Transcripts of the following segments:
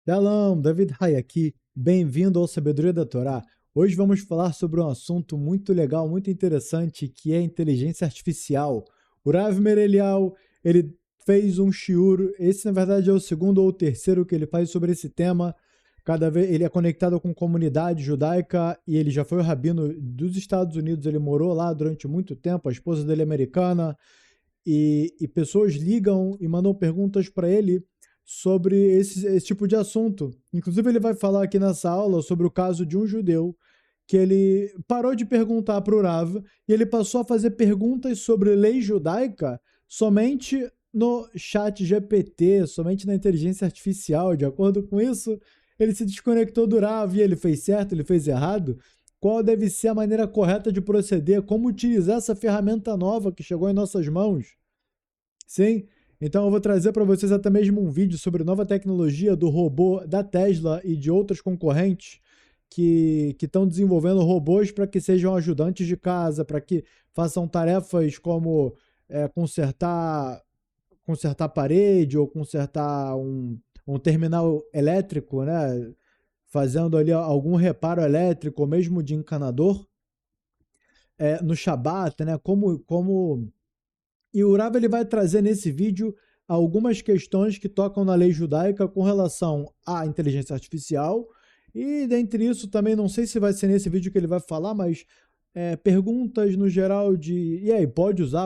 Shalom, David Hay aqui. Bem-vindo ao Sabedoria da Torá. Hoje vamos falar sobre um assunto muito legal, muito interessante, que é a inteligência artificial. O Rav Merelial, ele fez um shiur, esse na verdade é o segundo ou o terceiro que ele faz sobre esse tema. Cada vez ele é conectado com comunidade judaica e ele já foi o rabino dos Estados Unidos, ele morou lá durante muito tempo, a esposa dele é americana, e pessoas ligam e mandam perguntas para ele sobre esse tipo de assunto. Inclusive, ele vai falar aqui nessa aula sobre o caso de um judeu que ele parou de perguntar para o Rav e ele passou a fazer perguntas sobre lei judaica somente no chat GPT, somente na inteligência artificial. De acordo com isso, ele se desconectou do Rav e ele fez certo, ele fez errado. Qual deve ser a maneira correta de proceder? Como utilizar essa ferramenta nova que chegou em nossas mãos? Sim, então eu vou trazer para vocês até mesmo um vídeo sobre nova tecnologia do robô da Tesla e de outros concorrentes que estão desenvolvendo robôs para que sejam ajudantes de casa, para que façam tarefas como consertar parede ou consertar um terminal elétrico, né? Fazendo ali algum reparo elétrico, ou mesmo de encanador, no Shabat, né? E o Rav ele vai trazer nesse vídeo algumas questões que tocam na lei judaica com relação à inteligência artificial. E dentre isso também, não sei se vai ser nesse vídeo que ele vai falar, mas perguntas no geral de... E aí,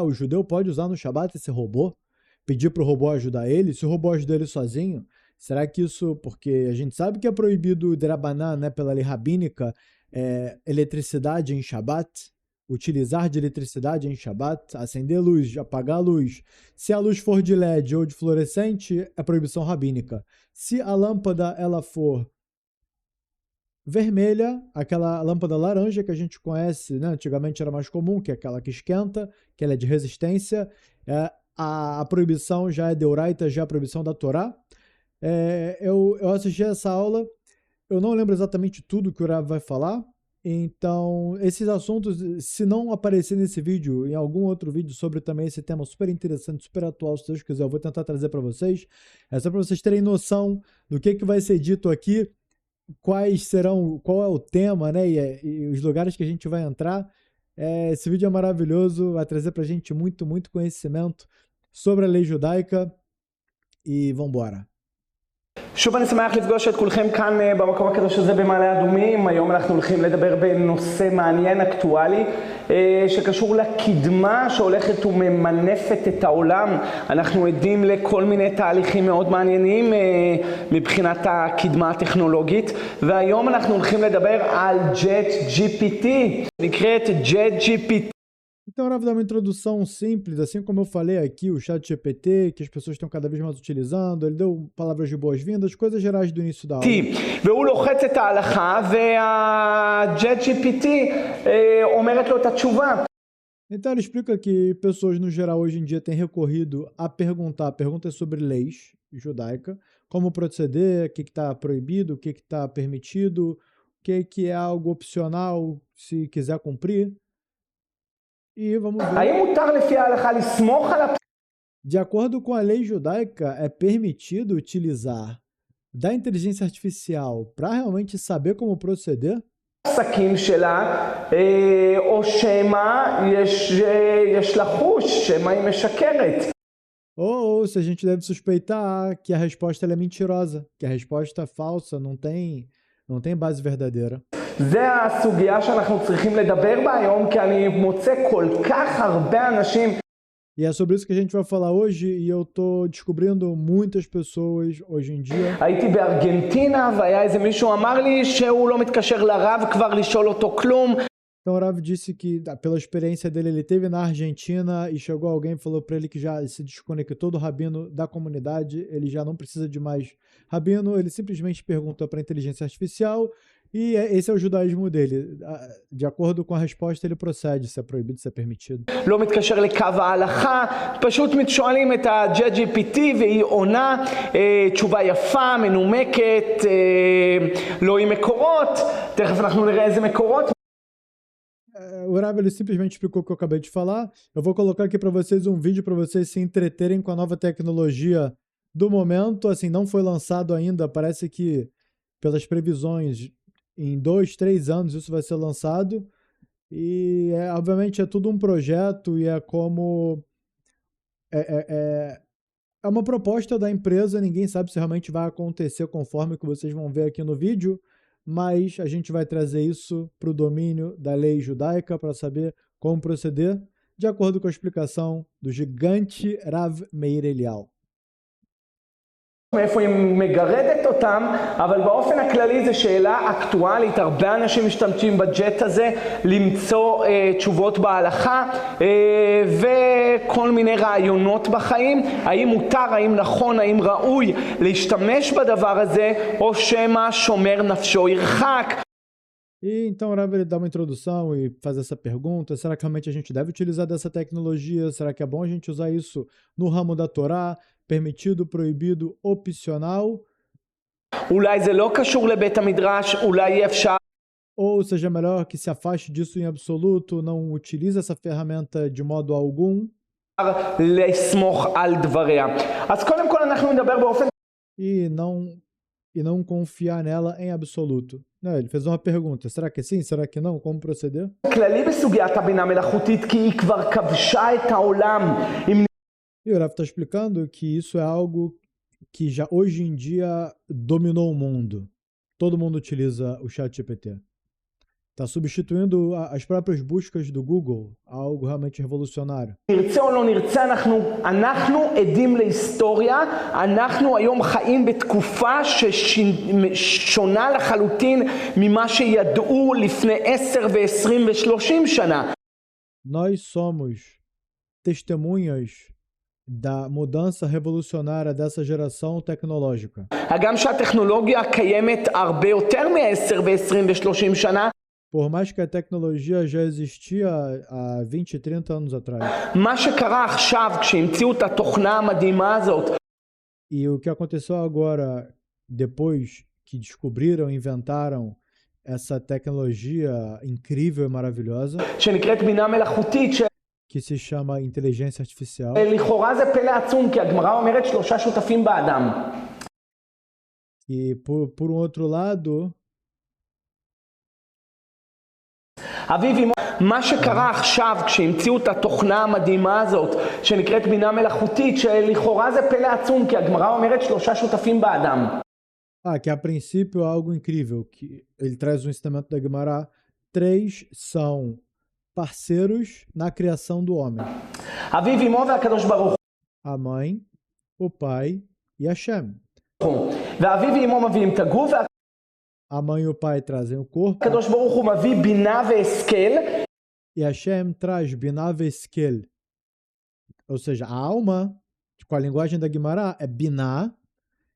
o judeu pode usar no Shabat esse robô? Pedir para o robô ajudar ele? Se o robô ajuda ele sozinho? Será que isso... Porque a gente sabe que é proibido Derabanan, né, pela lei rabínica, eletricidade em Shabat, utilizar de eletricidade em Shabat, acender luz, apagar a luz. Se a luz for de LED ou de fluorescente, é proibição rabínica. Se a lâmpada ela for vermelha, aquela lâmpada laranja que a gente conhece, né? Antigamente era mais comum, que é aquela que esquenta, que ela é de resistência, a proibição já é deoraita, já é a proibição da Torá. Eu assisti essa aula, eu não lembro exatamente tudo que o Rav vai falar, então esses assuntos, se não aparecer nesse vídeo, em algum outro vídeo sobre também esse tema super interessante, super atual, se Deus quiser, eu vou tentar trazer para vocês. É só para vocês terem noção do que vai ser dito aqui, qual é o tema, né, e os lugares que a gente vai entrar. Esse vídeo é maravilhoso, vai trazer para a gente muito, muito conhecimento sobre a lei judaica e vamos embora. שוב אני שמח לפגוש את כולכם כאן במקום הקדוש הזה במעלה אדומים. היום אנחנו הולכים לדבר בנושא מעניין אקטואלי שקשור לקדמה שהולכת וממנפת את העולם. אנחנו עדים לכל מיני תהליכים מאוד מעניינים מבחינת הקדמה הטכנולוגית, והיום אנחנו הולכים לדבר על JetGPT, נקראת JetGPT. Então, eu vou dar uma introdução simples, assim como eu falei aqui, o chat GPT, que as pessoas estão cada vez mais utilizando, ele deu palavras de boas-vindas, coisas gerais do início da aula. והוא לוחץ את ההלכה, וה-JetGPT אומרת לו את התשובה. Então, ele explica que pessoas, no geral, hoje em dia têm recorrido a perguntar perguntas sobre leis judaica, como proceder, o que está proibido, o que está permitido, o que é algo opcional, se quiser cumprir. E vamos ver. De acordo com a lei judaica, é permitido utilizar da inteligência artificial para realmente saber como proceder? עסקים שלה, או שמא יש לה חוש, שמא היא משקרת. Ou se a gente deve suspeitar que a resposta é mentirosa, que a resposta é falsa, não tem base verdadeira. זה הסוגיה שאנחנו צריכים לדבר בה היום, כי אני מוצא כל כך הרבה אנשים. E é sobre isso que a gente vai falar hoje, e eu tô descobrindo muitas pessoas hoje em dia. הייתי בארגנטינה, והיה איזה מישהו אמר לי שהוא לא מתקשר לרב כבר לשאול אותו כלום. Então o Rav disse que, pela experiência dele, ele esteve na Argentina e chegou alguém e falou para ele que já se desconectou do rabino da comunidade, ele já não precisa de mais rabino, ele simplesmente pergunta para a inteligência artificial e esse é o judaísmo dele. De acordo com a resposta, ele procede, se é proibido, se é permitido. לא מתקשר לקו ההלכה, פשוט שואלים את ה-JetGPT והיא עונה תשובה יפה, מנומקת, לא עם מקורות, תכף אנחנו נראה איזה מקורות. O Rav ele simplesmente explicou o que eu acabei de falar. Eu vou colocar aqui para vocês um vídeo para vocês se entreterem com a nova tecnologia do momento, assim, não foi lançado ainda, parece que, pelas previsões, em 2, 3 anos isso vai ser lançado, e obviamente é tudo um projeto e é como... É, é, é, é uma proposta da empresa, ninguém sabe se realmente vai acontecer conforme que vocês vão ver aqui no vídeo, mas a gente vai trazer isso para o domínio da lei judaica para saber como proceder, de acordo com a explicação do gigante Rav Meir Elial. מאיפה היא מגרדת אותם, אבל באופן הכללי זו שאלה אקטואלית, הרבה אנשים משתמשים בג'ט הזה למצוא תשובות בהלכה וכל מיני רעיונות בחיים, האם מותר, האם נכון, האם ראוי להשתמש בדבר הזה, או שמא שומר נפשו ירחק. E então o Rav ele dá uma introdução e faz essa pergunta, será que realmente a gente deve utilizar dessa tecnologia? Será que é bom a gente usar isso no ramo da Torá? Permitido, proibido, opcional? אולי זה לא קשור לבית המדרש, אולי אפשר... Ou seja, melhor que se afaste disso em absoluto, não utilize essa ferramenta de modo algum? לסמוך על דבריה. אז קודם כל אנחנו נדבר באופן... E não confiar nela em absoluto. Não, ele fez uma pergunta, será que sim, será que não? Como proceder? כללי בסוגיית הבינה מלאכותית, כי היא כבר כבשה את העולם. E o Rav está explicando que isso é algo que já hoje em dia dominou o mundo. Todo mundo utiliza o ChatGPT. Está substituindo as próprias buscas do Google, algo realmente revolucionário. נרצה או לא נרצה, אנחנו עדים להיסטוריה, אנחנו היום חיים בתקופה ששונה לחלוטין ממה שידעו לפני 10 ו-20 ו-30 שנה. Nós somos testemunhas da mudança revolucionária dessa geração tecnológica. הגם שהטכנולוגיה קיימת הרבה יותר מ-10 ו-20 ו-30 שנה, Por mais que a tecnologia já existia há 20 e 30 anos atrás. מה שקרה עכשיו כשהמציאו את התוכנה המדהימה הזאת, E o que aconteceu agora, depois que descobriram, inventaram essa tecnologia incrível e maravilhosa, שנקראת בינה מלאכותית, que se chama inteligência artificial. לכאורה זה פלא עצום, כי הגמרא אומרת 3 שותפים באדם. E por um outro lado, אביב אמו, מה שקרה עכשיו כשהמציאו את התוכנה המדהימה הזאת שנקראת בינה מלאכותית, שלכאורה זה פלא עצום, כי הגמרא אומרת 3 שותפים באדם. que a princípio é algo incrível, que ele traz um ensinamento da Gemara, 3 são parceiros na criação do homem. אביב אמו והקדוש ברוך A mãe, o pai e Hashem. הוא. ואביב ואמו מביאים את הגוף, A mãe e o pai trazem o corpo, והקדוש ברוך הוא מביא בינה והשכל, e Hashem traz Binah Veskel, ou seja, a alma, com a linguagem da Gemara, é Binah.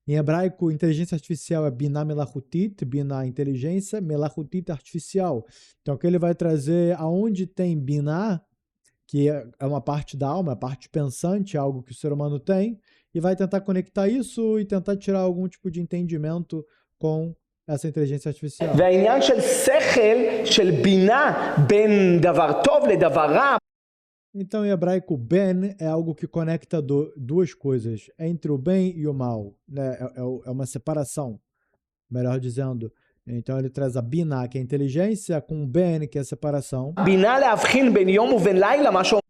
Em hebraico, inteligência artificial é Binah Melachutit, Binah inteligência, Melachutit artificial. Então, o que ele vai trazer, aonde tem Binah, que é uma parte da alma, a parte pensante, algo que o ser humano tem, e vai tentar conectar isso e tentar tirar algum tipo de entendimento com essa inteligência artificial. והעניין של שכל, של בינה בין דבר טוב לדבר רע, Então, em hebraico, ben é algo que conecta duas coisas, entre o bem e o mal, né? É uma separação, melhor dizendo. Então, ele traz a binah, que é a inteligência, com o ben, que é a separação. בינה להבחין בין יום ובין לילה, מה שאומר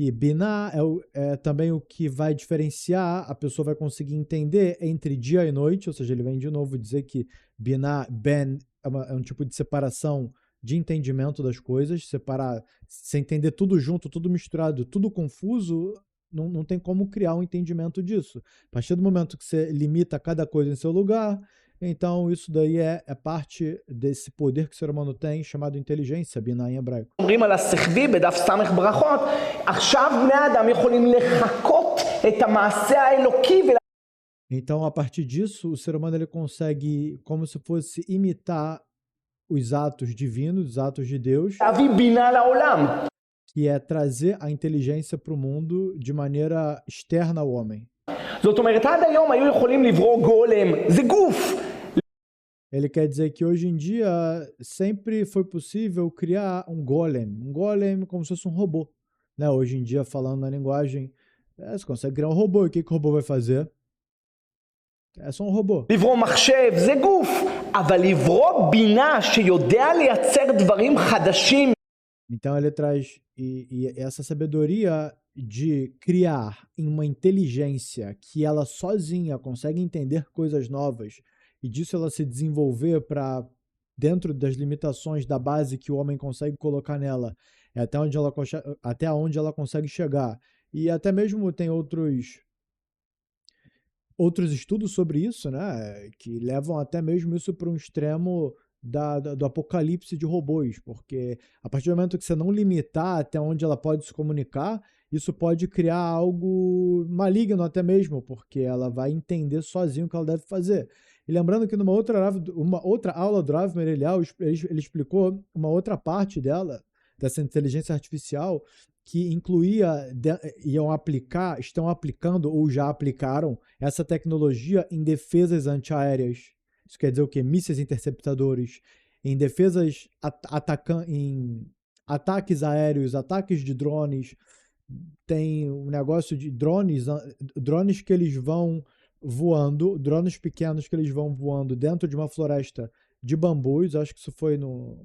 E binah é também o que vai diferenciar, a pessoa vai conseguir entender entre dia e noite, ou seja, ele vem de novo dizer que binah, ben, é um tipo de separação de entendimento das coisas, separar, você entender tudo junto, tudo misturado, tudo confuso, não tem como criar um entendimento disso. A partir do momento que você limita cada coisa em seu lugar, então isso daí é parte desse poder que o ser humano tem, chamado inteligência, binah em hebraico. אומרים על השכבי בדף סמך ברכות, עכשיו בני האדם יכולים לחקות את המעשה האלוקי Então, a partir disso, o ser humano ele consegue, como se fosse imitar os atos divinos, os atos de Deus, ולהביא בינה לעולם. que é trazer a inteligência para o mundo de maneira externa ao homem. זאת אומרת, עד היום היו יכולים לברוא גולם, זה גוף. Ele quer dizer que hoje em dia sempre foi possível criar um golem como se fosse um robô, né? Hoje em dia, falando na linguagem, você consegue criar um robô, e o que o robô vai fazer? É só um robô. לברוא מחשב זה גוף, אבל לברוא בינה שיודע לייצר דברים חדשים. Então ele traz e essa sabedoria de criar em uma inteligência que ela sozinha consegue entender coisas novas e disso ela se desenvolver para dentro das limitações da base que o homem consegue colocar nela, é até onde ela consegue chegar. E até mesmo tem outros estudos sobre isso, né, que levam até mesmo isso para um extremo do apocalipse de robôs, porque a partir do momento que você não limitar até onde ela pode se comunicar, isso pode criar algo maligno até mesmo, porque ela vai entender sozinho o que ela deve fazer. E lembrando que numa outra aula do Rav Merelial, ele explicou uma outra parte dela, dessa inteligência artificial, que estão aplicando ou já aplicaram essa tecnologia em defesas antiaéreas. Isso quer dizer o quê? Mísseis interceptadores, em defesas em ataques aéreos, ataques de drones. Tem um negócio de drones que eles vão voando, drones pequenos que eles vão voando dentro de uma floresta de bambus. Acho que isso foi no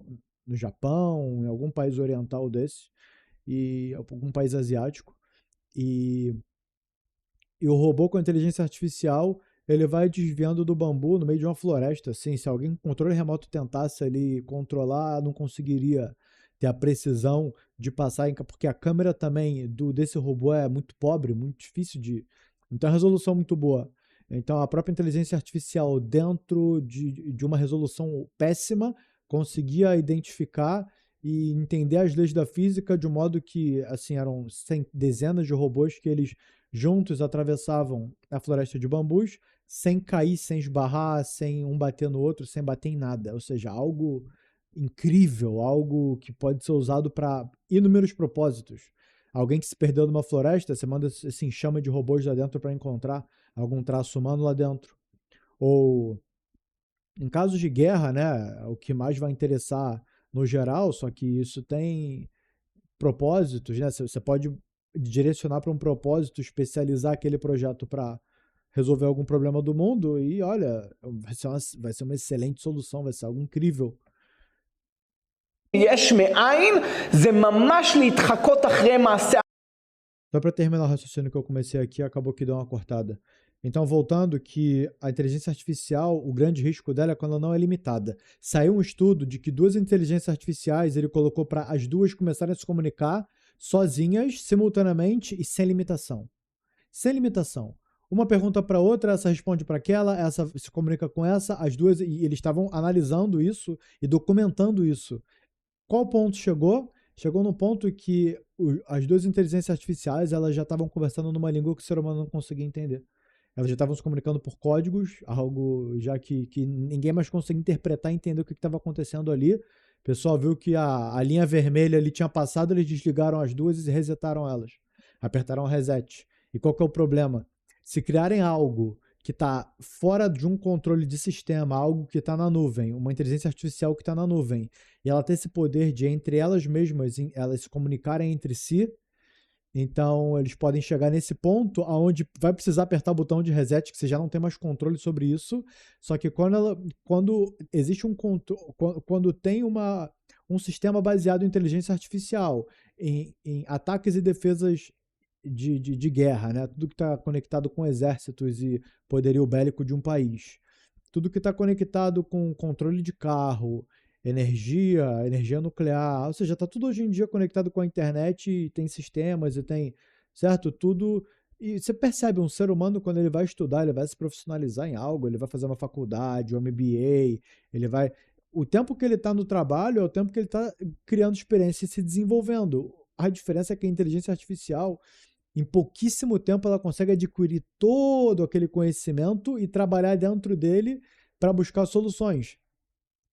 Japão, em algum país oriental desse, e algum país asiático. E o robô com inteligência artificial, ele vai desviando do bambu no meio de uma floresta, assim, se alguém com controle remoto tentasse ali controlar, não conseguiria ter a precisão de passar, porque a câmera também desse robô é muito pobre, muito difícil não tem uma resolução muito boa. Então a própria inteligência artificial, dentro de uma resolução péssima, conseguia identificar e entender as leis da física de um modo que, assim, eram dezenas de robôs que eles juntos atravessavam a floresta de bambus sem cair, sem esbarrar, sem um bater no outro, sem bater em nada. Ou seja, algo incrível, algo que pode ser usado para inúmeros propósitos. Alguém que se perdeu numa floresta, você manda esse enxame de robôs lá dentro para encontrar algum traço humano lá dentro. Ou em casos de guerra, né, o que mais vai interessar no geral, só que isso tem propósitos, né? Você pode direcionar para um propósito, especializar aquele projeto para resolver algum problema do mundo e, olha, vai ser uma excelente solução, vai ser algo incrível. יש מאין, זה ממש להתחקות אחרי מעשה. Só para terminar o raciocínio que eu comecei aqui, acabou que deu uma cortada. Então, voltando, que a inteligência artificial, o grande risco dela é quando ela não é limitada. Saiu um estudo de que 2 inteligências artificiais, ele colocou para as duas começarem a se comunicar sozinhas, simultaneamente e sem limitação. Sem limitação. Uma pergunta para outra, essa responde para aquela, essa se comunica com essa, as duas, e eles estavam analisando isso e documentando isso. Qual ponto chegou? Chegou no ponto que as 2 inteligências artificiais, elas já estavam conversando numa língua que o ser humano não conseguia entender. Elas já estavam se comunicando por códigos, algo já que ninguém mais conseguia interpretar e entender o que estava acontecendo ali. O pessoal viu que a linha vermelha ali tinha passado, eles desligaram as duas e resetaram elas. Apertaram reset. E qual que é o problema? Se criarem algo que está fora de um controle de sistema, algo que está na nuvem, uma inteligência artificial que está na nuvem, e ela tem esse poder de, entre elas mesmas, elas se comunicarem entre si, então eles podem chegar nesse ponto onde vai precisar apertar o botão de reset, que você já não tem mais controle sobre isso, só que quando existe quando tem um sistema baseado em inteligência artificial, em ataques e defesas de guerra, né? Tudo que está conectado com exércitos e poderio bélico de um país. Tudo que está conectado com controle de carro, energia nuclear, ou seja, está tudo hoje em dia conectado com a internet e tem sistemas e tem, certo? Tudo. E você percebe um ser humano quando ele vai estudar, ele vai se profissionalizar em algo, ele vai fazer uma faculdade, um MBA, ele vai. O tempo que ele está no trabalho é o tempo que ele está criando experiência e se desenvolvendo. A diferença é que a inteligência artificial, em pouquíssimo tempo, ela consegue adquirir todo aquele conhecimento e trabalhar dentro dele para buscar soluções.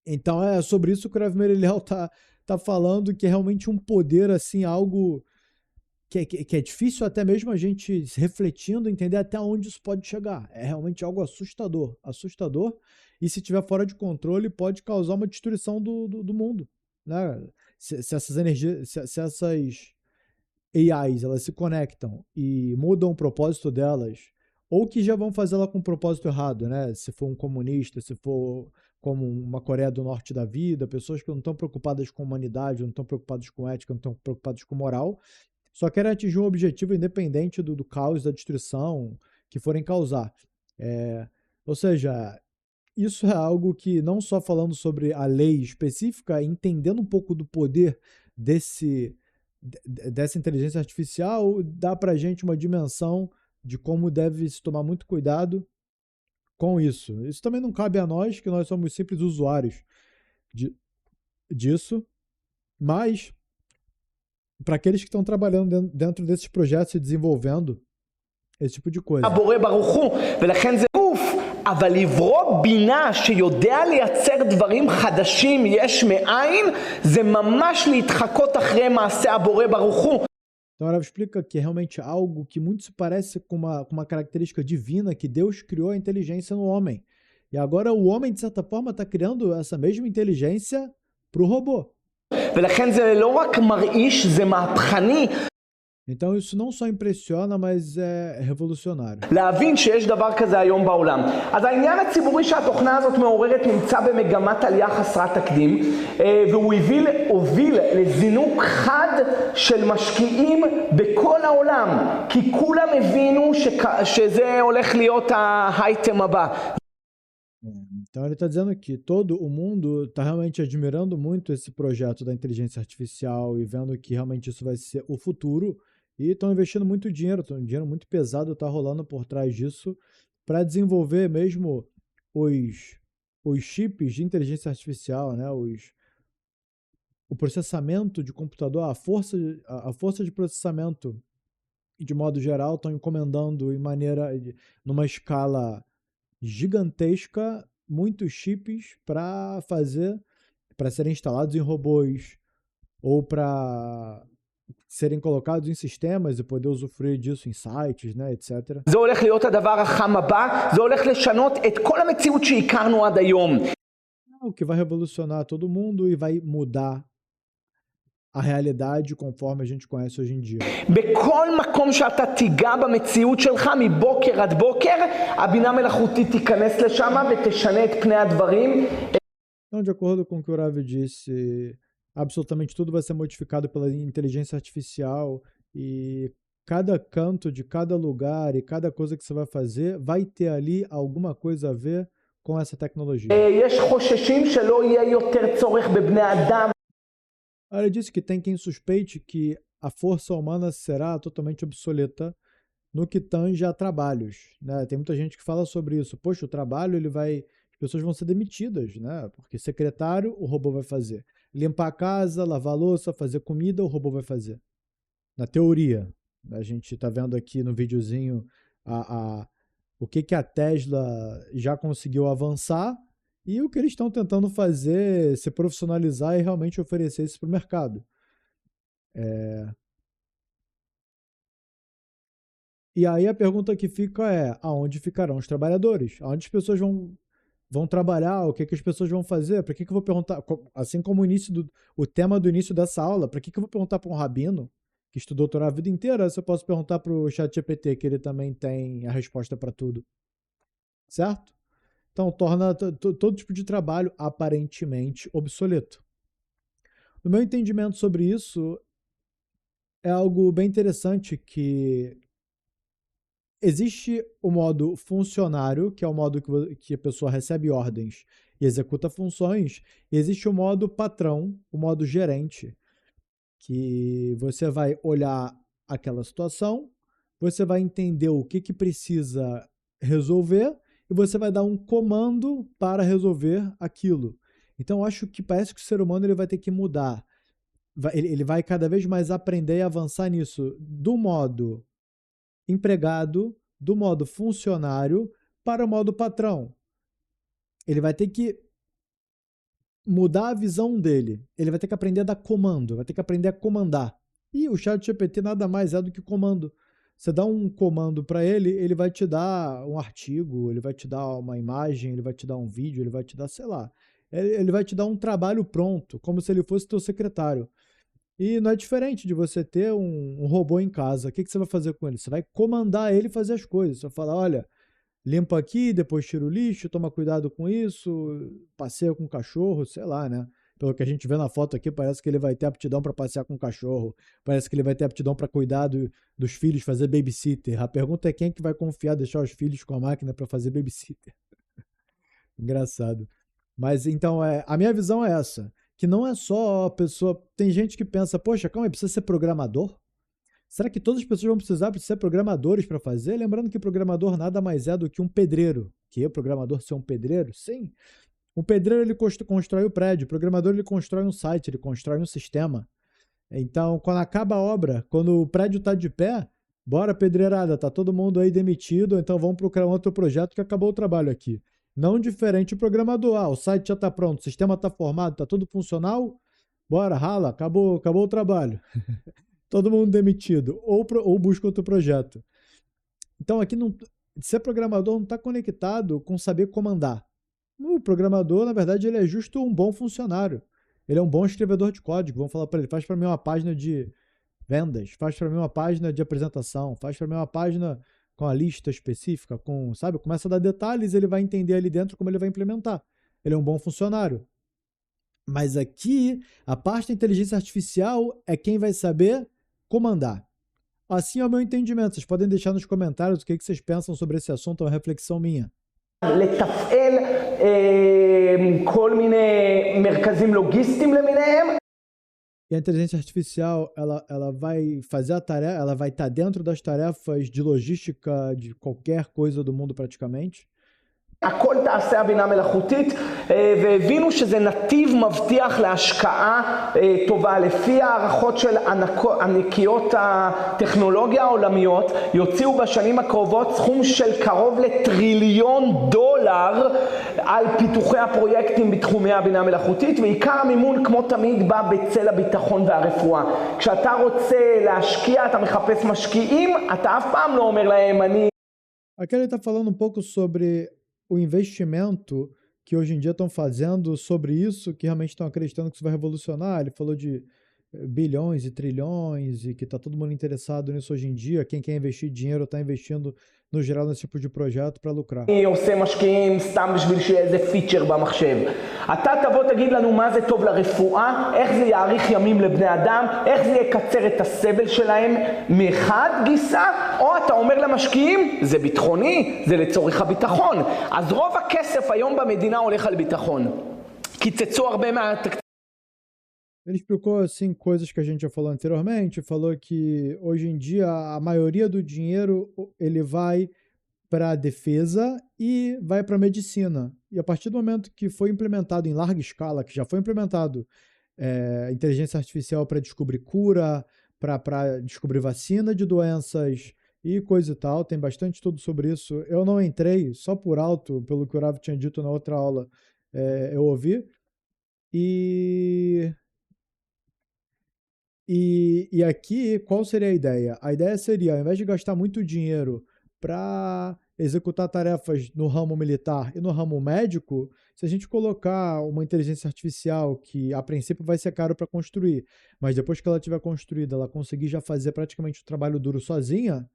Então é sobre isso que o Rav Merelial tá falando, que é realmente um poder, assim, algo que é difícil até mesmo a gente refletindo, entender até onde isso pode chegar. É realmente algo assustador, assustador, e se tiver fora de controle pode causar uma destruição do mundo, né? Se essas energias, se essas AIs, elas se conectam e mudam o propósito delas, ou que já vão fazê-la com um propósito errado, né? Se for um comunista, se for como uma Coreia do Norte da vida, pessoas que não estão preocupadas com humanidade, não estão preocupadas com ética, não estão preocupadas com moral, só querem atingir um objetivo independente do caos, da destruição que forem causar. É, ou seja, isso é algo que, não só falando sobre a lei específica, entendendo um pouco do poder dessa inteligência artificial, dá para a gente uma dimensão de como deve se tomar muito cuidado com isso. Isso também não cabe a nós, que nós somos simples usuários de, disso, mas para aqueles que estão trabalhando dentro desses projetos e desenvolvendo esse tipo de coisa. הבורא ברוך הוא, ולכן זה גוף, אבל לברוא בינה שיודע לייצר דברים חדשים יש מאין, זה ממש להתחקות אחרי מעשה הבורא ברוך הוא. Então, ela explica que é realmente algo que muito se parece com uma característica divina que Deus criou a inteligência no homem. E agora o homem, de certa forma, está criando essa mesma inteligência para o robô. ולכן זה לא רק מרעיש, זה מהפכני. Então isso não só impressiona, mas é revolucionário. להבין שיש דבר כזה היום בעולם. אז העניין הציבורי שהתוכנה הזאת מעוררת נמצא במגמת עלייה חסרת תקדים, והוא הוביל לזינוק חד של משקיעים בכל העולם, כי כולם הבינו שזה הולך להיות האייטם הבא. Então ele está dizendo que todo o mundo está realmente admirando muito esse projeto da inteligência artificial e vendo que realmente isso vai ser o futuro. E estão investindo muito dinheiro, um dinheiro muito pesado está rolando por trás disso para desenvolver mesmo os chips de inteligência artificial, né? O processamento de computador, a força de processamento, de modo geral, estão encomendando numa escala gigantesca, muitos chips para serem instalados em robôs ou para serem colocados em sistemas e poder usufruir disso em sites, né, etc. זה הולך להיות הדבר החם הבא, זה הולך לשנות את כל המציאות שהכרנו עד היום. O que vai revolucionar todo mundo e vai mudar a realidade conforme a gente conhece hoje em dia. בכל מקום שאתה תיגע במציאות שלך מבוקר עד בוקר, הבינה מלאכותית תיכנס לשם ותשנה את פני הדברים. Então, de acordo com o que o Ravi disse, absolutamente tudo vai ser modificado pela inteligência artificial e cada canto de cada lugar e cada coisa que você vai fazer vai ter ali alguma coisa a ver com essa tecnologia. יש חוששים שלא יהיה יותר צורך בבני אדם. Ela disse que tem quem suspeite que a força humana será totalmente obsoleta no que tange a trabalhos, né? Tem muita gente que fala sobre isso. Poxa, o trabalho as pessoas vão ser demitidas, né? Porque secretário o robô vai fazer. Limpar a casa, lavar a louça, fazer comida, o robô vai fazer. Na teoria, a gente está vendo aqui no videozinho o que a Tesla já conseguiu avançar e o que eles estão tentando fazer, se profissionalizar e realmente oferecer isso para o mercado. E aí a pergunta que fica é, aonde ficarão os trabalhadores? Aonde as pessoas vão trabalhar? O que as pessoas vão fazer? Para que eu vou perguntar? Assim como o tema do início dessa aula, para que eu vou perguntar para um rabino que estudou Torá a vida inteira, se eu posso perguntar para o ChatGPT, que ele também tem a resposta para tudo? Certo? Então, torna todo tipo de trabalho aparentemente obsoleto. No meu entendimento sobre isso, é algo bem interessante que existe o modo funcionário, que é o modo que a pessoa recebe ordens e executa funções, e existe o modo patrão, o modo gerente, que você vai olhar aquela situação, você vai entender o que precisa resolver e você vai dar um comando para resolver aquilo. Então, acho que parece que o ser humano ele vai ter que mudar. Ele vai cada vez mais aprender e avançar nisso, do modo empregado, do modo funcionário para o modo patrão. Ele vai ter que mudar a visão dele. Ele vai ter que aprender a dar comando, vai ter que aprender a comandar. E o ChatGPT nada mais é do que comando. Você dá um comando para ele, ele vai te dar um artigo, ele vai te dar uma imagem, ele vai te dar um vídeo, ele vai te dar, sei lá. Ele vai te dar um trabalho pronto, como se ele fosse teu secretário. E não é diferente de você ter um robô em casa. O que você vai fazer com ele? Você vai comandar ele fazer as coisas. Você vai falar, olha, limpa aqui, depois tira o lixo, toma cuidado com isso, passeia com o cachorro, sei lá, né? Pelo que a gente vê na foto aqui, parece que ele vai ter aptidão para passear com o cachorro, parece que ele vai ter aptidão para cuidar dos filhos, fazer babysitter. A pergunta é quem é que vai confiar deixar os filhos com a máquina para fazer babysitter. Engraçado. Mas então, a minha visão é essa, que não é só a pessoa. Tem gente que pensa, poxa, calma aí, precisa ser programador? Será que todas as pessoas vão precisar ser programadores para fazer? Lembrando que programador nada mais é do que um pedreiro. Que o programador ser um pedreiro? Sim. O pedreiro ele constrói o prédio, o programador ele constrói um site, ele constrói um sistema. Então, quando acaba a obra, quando o prédio está de pé, bora pedreirada, tá todo mundo aí demitido, então vamos procurar um outro projeto que acabou o trabalho aqui. Não diferente o programador, o site já está pronto, o sistema está formado, está tudo funcional, bora, rala, acabou o trabalho. Todo mundo demitido, ou busca outro projeto. Então aqui não, ser programador não está conectado com saber comandar. O programador, na verdade, ele é justo um bom funcionário. Ele é um bom escrevedor de código. Vamos falar para ele, faz para mim uma página de vendas, faz para mim uma página de apresentação, faz para mim uma página com a lista específica, com, sabe, começa a dar detalhes, ele vai entender ali dentro como ele vai implementar. Ele é um bom funcionário. Mas aqui, a parte da inteligência artificial é quem vai saber comandar. Assim é o meu entendimento. Vocês podem deixar nos comentários o que vocês pensam sobre esse assunto, é uma reflexão minha. לתפעל כל מיני מרכזים לוגיסטיים למיניהם. E a inteligência artificial, ela vai fazer a tarefa, ela vai estar dentro das tarefas de logística de qualquer coisa do mundo praticamente. הכל תעשה הבינה מלאכותית, והבינו שזה נתיב מבטיח להשקעה טובה. לפי הערכות של ענקיות הטכנולוגיה העולמיות, יוציאו בשנים הקרובות סכום של קרוב לטריליון דולר על פיתוחי הפרויקטים בתחומי הבינה מלאכותית, ועיקר המימון כמו תמיד בא בצל הביטחון והרפואה. כשאתה רוצה להשקיע, אתה מחפש משקיעים, אתה אף פעם לא אומר להם אני... Aqui ele está falando um pouco sobre o investimento que hoje em dia estão fazendo sobre isso, que realmente estão acreditando que isso vai revolucionar. Ele falou de bilhões e trilhões e que está todo mundo interessado nisso hoje em dia. Quem quer investir dinheiro está investindo, no geral, nesse tipo de projeto para lucrar. אני עושה משקיעים סתם בשביל שיהיה איזה פיצ'ר במחשב. אתה תבוא תגיד לנו מה זה טוב לרפואה, איך זה יאריך ימים לבני אדם, איך זה יקצר את הסבל שלהם מחד גיסה, או אתה אומר למשקיעים, זה ביטחוני, זה לצורך הביטחון. אז רוב הכסף היום במדינה הולך על ביטחון. קיצצו הרבה מהתקציב. Ele explicou assim coisas que a gente já falou anteriormente, falou que hoje em dia a maioria do dinheiro ele vai para a defesa e vai para a medicina. E a partir do momento que foi implementado em larga escala, que já foi implementado inteligência artificial para descobrir cura, para descobrir vacina de doenças e coisa e tal, tem bastante estudo sobre isso. Eu não entrei, só por alto, pelo que o Rav tinha dito na outra aula, eu ouvi. E aqui, qual seria a ideia? A ideia seria, ao invés de gastar muito dinheiro para executar tarefas no ramo militar e no ramo médico, se a gente colocar uma inteligência artificial que, a princípio, vai ser caro para construir, mas depois que ela tiver construída, ela conseguir já fazer praticamente o trabalho duro sozinha,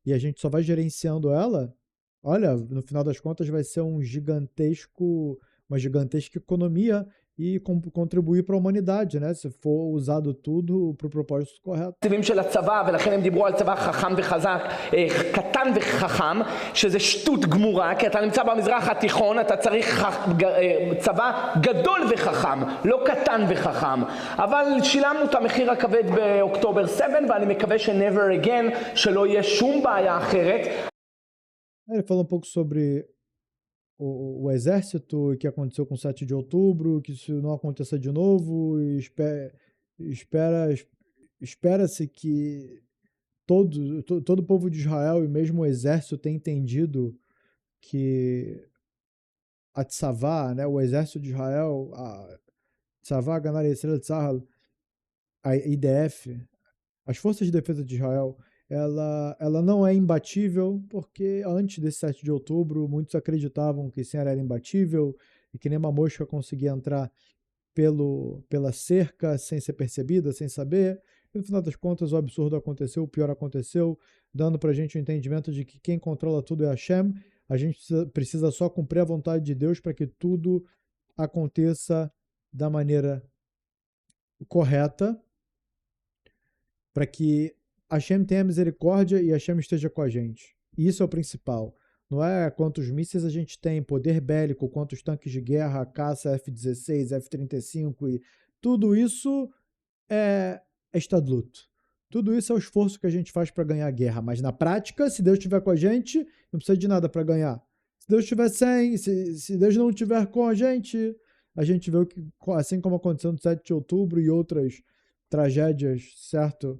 e a gente só vai gerenciando ela, olha, no final das contas vai ser uma gigantesca economia e contribuir para a humanidade, né? Se for usado tudo para o propósito correto. תקציבים של הצבא, ולכן הם דיברו על צבא חכם וחזק, קטן וחכם, שזה שטות גמורה, כי אתה נמצא במזרח התיכון, אתה צריך צבא גדול וחכם, לא קטן וחכם. אבל שילמנו את המחיר הכבד באוקטובר 7, ואני מקווה ש-never again, שלא יהיה שום בעיה אחרת. Ele falou um pouco sobre o exército, o que aconteceu com o 7 de outubro, que isso não aconteça de novo, e espera-se que todo o povo de Israel e mesmo o exército tenha entendido que a Tzavá, né, o exército de Israel, a Tzavá, Haganah Yisrael Tzahal, a IDF, as forças de defesa de Israel, ela não é imbatível, porque antes desse 7 de outubro, muitos acreditavam que Israel era imbatível e que nem uma mosca conseguia entrar pela cerca, sem ser percebida, sem saber. E no final das contas, o absurdo aconteceu, o pior aconteceu, dando para a gente o entendimento de que quem controla tudo é Hashem. A gente precisa só cumprir a vontade de Deus para que tudo aconteça da maneira correta, para que Hashem tenha misericórdia e Hashem esteja com a gente. E isso é o principal. Não é quantos mísseis a gente tem, poder bélico, quantos tanques de guerra, caça F-16, F-35 e tudo isso é estadluto. Tudo isso é o esforço que a gente faz para ganhar a guerra. Mas na prática, se Deus estiver com a gente, não precisa de nada para ganhar. Se Deus estiver sem, se Deus não estiver com a gente vê o que, assim como aconteceu no 7 de outubro e outras tragédias, certo?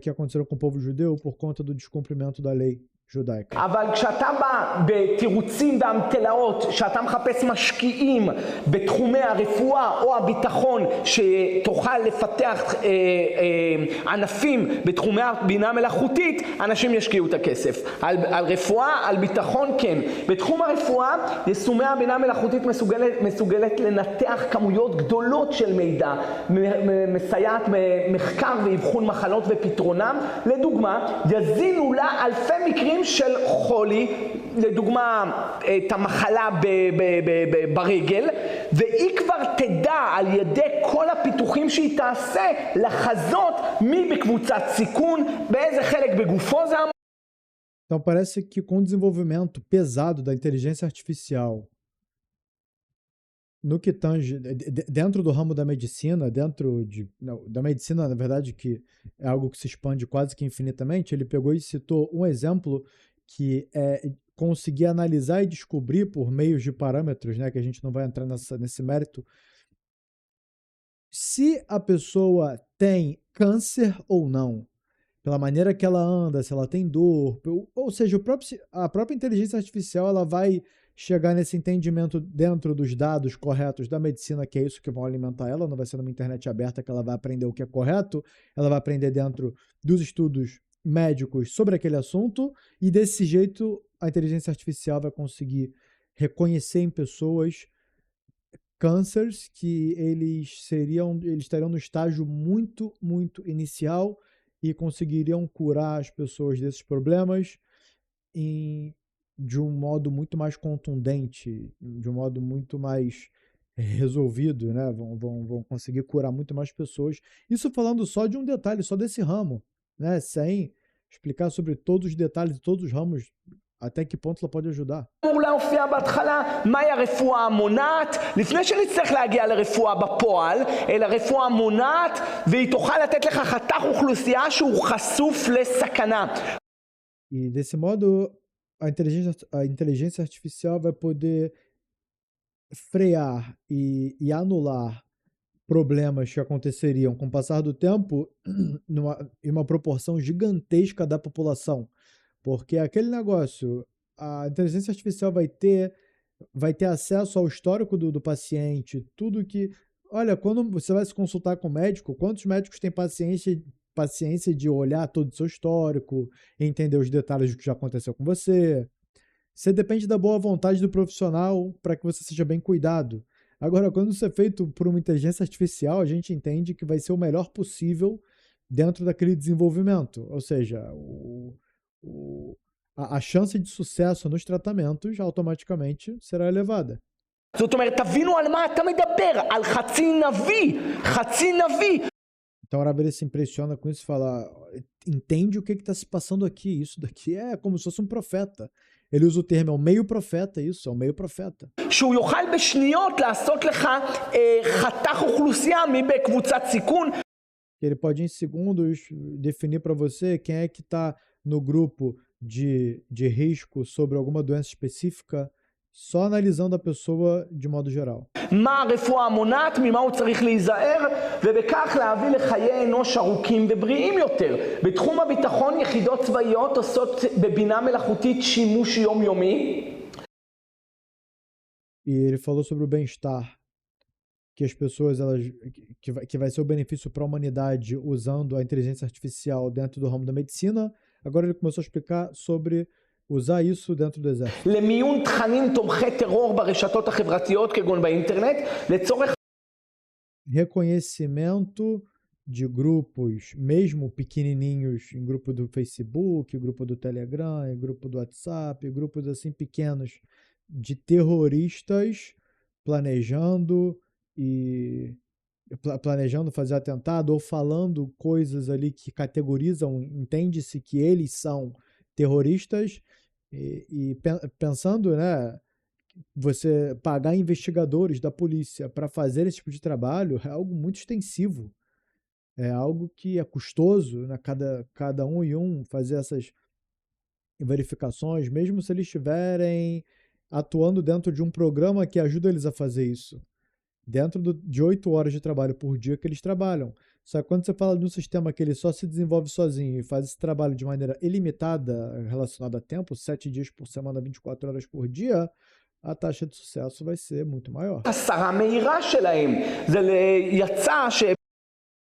Que aconteceram com o povo judeu por conta do descumprimento da lei judaica. אבל כשאתה בא בתירוצים באמתלאות, שאתה מחפש משקיעים בתחומי הרפואה או הביטחון שתוכל לפתח ענפים בתחומי הבינה מלאכותית, אנשים ישקיעו את הכסף. על רפואה, על ביטחון, כן. בתחום הרפואה, יישומי הבינה המלאכותית מסוגלת לנתח כמויות גדולות של מידע, מסייעת במחקר ואבחון מחלות ופתרונם. לדוגמה, יזינו לה אלפי מקרים של חולי, לדוגמה את המחלה ברגל, והיא כבר תדע על ידי כל הפיתוחים שהיא תעשה לחזות מי בקבוצת סיכון, באיזה חלק בגופו זה. Então parece que com o desenvolvimento pesado da inteligência artificial no que tange dentro do ramo da medicina, da medicina, na verdade, que é algo que se expande quase que infinitamente, ele pegou e citou um exemplo que é conseguir analisar e descobrir por meios de parâmetros, né, que a gente não vai entrar nesse mérito, se a pessoa tem câncer ou não, pela maneira que ela anda, se ela tem dor, ou seja, a própria inteligência artificial ela vai chegar nesse entendimento dentro dos dados corretos da medicina, que é isso que vão alimentar ela, não vai ser numa internet aberta que ela vai aprender o que é correto, ela vai aprender dentro dos estudos médicos sobre aquele assunto, e desse jeito a inteligência artificial vai conseguir reconhecer em pessoas cânceres que eles estariam no estágio muito, muito inicial e conseguiriam curar as pessoas desses problemas de um modo muito mais contundente, de um modo muito mais resolvido, né? Vão conseguir curar muito mais pessoas. Isso falando só de um detalhe, só desse ramo, né? Sem explicar sobre todos os detalhes de todos os ramos, até que ponto ela pode ajudar. אמור להופיע בהתחלה מהי הרפואה המונעת, לפני שנצטרך להגיע לרפואה בפועל, אלא רפואה מונעת, והיא תוכל לתת לך חתך אוכלוסייה שהוא חשוף לסכנה. E desse modo a inteligência artificial vai poder frear e anular problemas que aconteceriam com o passar do tempo em uma proporção gigantesca da população. Porque aquele negócio, a inteligência artificial vai ter acesso ao histórico do paciente, tudo que... Olha, quando você vai se consultar com o médico, quantos médicos têm paciência de olhar todo o seu histórico, entender os detalhes do que já aconteceu com você? Você depende da boa vontade do profissional para que você seja bem cuidado. Agora, quando isso é feito por uma inteligência artificial, a gente entende que vai ser o melhor possível dentro daquele desenvolvimento. Ou seja, a chance de sucesso nos tratamentos automaticamente será elevada. זאת אומרת, תבינו על מה אתה מדבר, על חצי נביא. Então, o Rabi se impressiona com isso e fala, entende o que está se passando aqui, isso daqui é como se fosse um profeta. Ele usa o termo, é um meio profeta, isso, é um meio profeta. שהוא יוכל בשניות לעשות לך חתך אוכלוסייה מבקבוצת סיכון. Ele pode, em segundos, definir para você quem é que está no grupo de risco sobre alguma doença específica, só analisando a pessoa de modo geral. מה הרפואה המונעת, ממה הוא צריך להיזהר, ובכך להביא לחיי אנוש ארוכים ובריאים יותר. בתחום הביטחון, יחידות צבאיות עושות בבינה מלאכותית שימוש יומיומי. E ele falou sobre o bem-estar, que as pessoas, que vai ser o benefício para a humanidade usando a inteligência artificial dentro do ramo da medicina. Agora ele começou a explicar sobre usar isso dentro do exército. למיון תכנים תומכי טרור ברשתות החברתיות כגון באינטרנט, לצורך reconhecimento de grupos, mesmo pequenininhos, em grupo do Facebook, grupo do Telegram, grupo do WhatsApp, grupos assim pequenos de terroristas planejando e planejando fazer atentado ou falando coisas ali que categorizam, entende-se que eles são terroristas e pensando, né, você pagar investigadores da polícia para fazer esse tipo de trabalho é algo muito extensivo. É algo que é custoso, né? Cada um e um fazer essas verificações, mesmo se eles estiverem atuando dentro de um programa que ajuda eles a fazer isso. Dentro de 8 horas de trabalho por dia que eles trabalham. Só que quando você fala de um sistema que ele só se desenvolve sozinho e faz esse trabalho de maneira ilimitada, relacionada a tempo, 7 dias por semana, 24 horas por dia, a taxa de sucesso vai ser muito maior.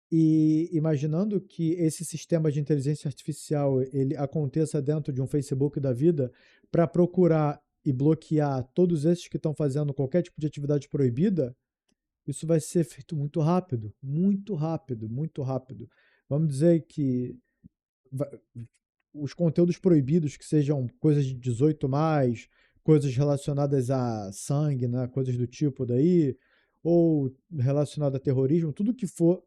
E imaginando que esse sistema de inteligência artificial ele aconteça dentro de um Facebook da vida para procurar e bloquear todos esses que estão fazendo qualquer tipo de atividade proibida, isso vai ser feito muito rápido, muito rápido, muito rápido. Vamos dizer que os conteúdos proibidos, que sejam coisas de 18 mais, coisas relacionadas a sangue, né, coisas do tipo daí, ou relacionado a terrorismo, tudo que for.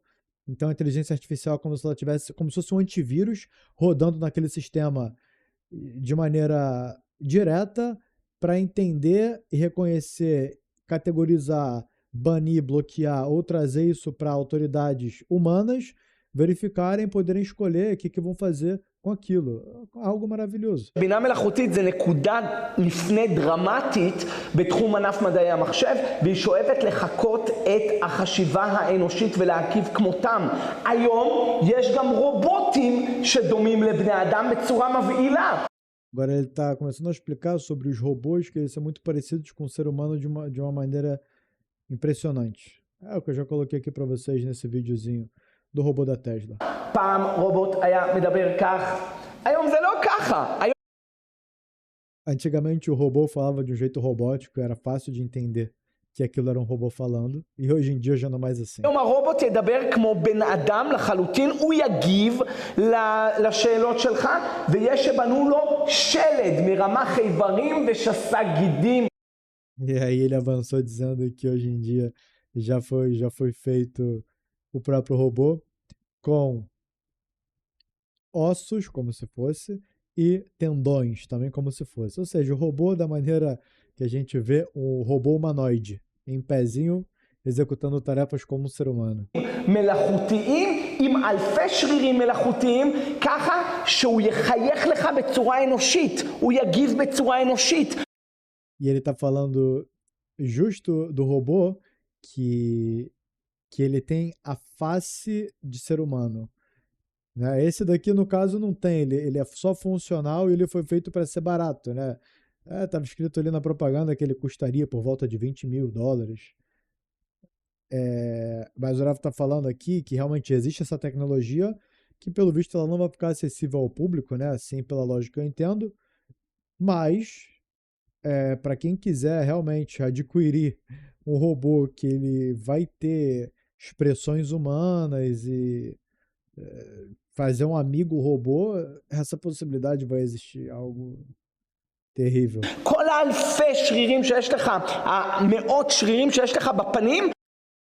Então, a inteligência artificial é como se ela tivesse, como se fosse um antivírus rodando naquele sistema de maneira direta para entender e reconhecer, categorizar, banir, bloquear ou trazer isso para autoridades humanas verificarem, poderem escolher o que vão fazer com aquilo. Algo maravilhoso. בינה מלאכותית זה נקודת מפנה דרמטית בתחום ענף מדעי המחשב, והיא שואפת לחקות את החשיבה האנושית ולהקיף כמותם. היום יש גם רובוטים שדומים לבני אדם בצורה מבהילה. Agora ele está começando a explicar sobre os robôs, que eles são muito parecidos com o ser humano de uma maneira impressionante. É o que eu já coloquei aqui para vocês nesse videozinho do robô da Tesla. פעם רובוט היה מדבר כך, היום זה לא ככה. Antigamente o robô falava de um jeito robótico, era fácil de entender que aquilo era um robô falando, e hoje em dia já não é mais assim. היום הרובוט ידבר כמו בן אדם לחלוטין, הוא יגיב לשאלות שלך, ויש שבנו לו שלד מרמ"ח איברים ושס"ה גידים. E aí ele avançou dizendo que hoje em dia já foi feito o próprio robô com ossos, como se fosse, e tendões, também como se fosse. Ou seja, o robô da maneira que a gente vê um robô humanoide, em pezinho, executando tarefas como um ser humano. מלאכותיים עם אלפי שרירים מלאכותיים, ככה שהוא יחייך לך בצורה אנושית, הוא יגיב בצורה אנושית. E ele está falando justo do robô que ele tem a face de ser humano. Né? Esse daqui, no caso, não tem. Ele é só funcional e ele foi feito para ser barato. Né? Estava escrito ali na propaganda que ele custaria por volta de $20 mil. Mas o Rav está falando aqui que realmente existe essa tecnologia que, pelo visto, ela não vai ficar acessível ao público, né? Assim, pela lógica que eu entendo. Mas, para quem quiser realmente adquirir um robô que ele vai ter expressões humanas e fazer um amigo robô, essa possibilidade vai existir, algo terrível. כל האלפי שרירים שיש לך, המאות שרירים שיש לך בפנים,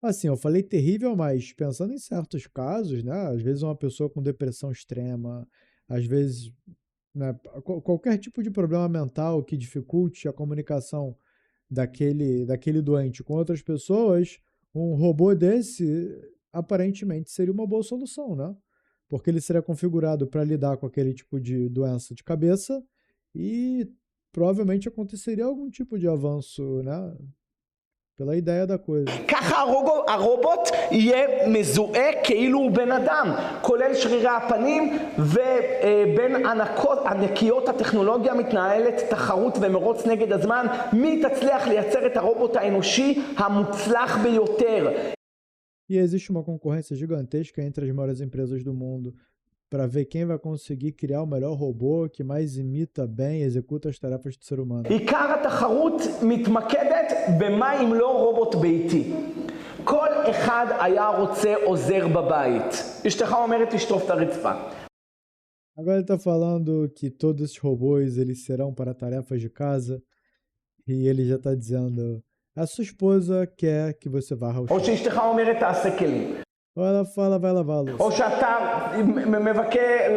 Assim, eu falei terrível, mas pensando em certos casos, né? Às vezes uma pessoa com depressão extrema, às vezes, né, qualquer tipo de problema mental que dificulte a comunicação daquele doente com outras pessoas, um robô desse aparentemente seria uma boa solução, né? Porque ele seria configurado para lidar com aquele tipo de doença de cabeça e provavelmente aconteceria algum tipo de avanço, né? Pela ideia da coisa. ככה הרובוט יהיה מזוהה כאילו הוא בן אדם, כולל שרירי הפנים, ובין ענקיות הטכנולוגיה מתנהלת תחרות ומרוץ נגד הזמן, מי תצליח לייצר את הרובוט האנושי המוצלח ביותר. E existe uma concorrência gigantesca entre as maiores empresas do mundo para ver quem vai conseguir criar o melhor robô que mais imita bem e executa as tarefas do ser humano. עיקר התחרות מתמקדת במה אם לא רובוט ביתי. כל אחד היה רוצה עוזר בבית. אשתך אומרת תשטוף את הרצפה. Agora ele está falando que todos esses robôs eles serão para tarefas de casa e ele já está dizendo a sua esposa quer que você varra o או chão. שאשתך אומרת תעשה כלים. Ou ela fala vai lavar a louça. או שאתה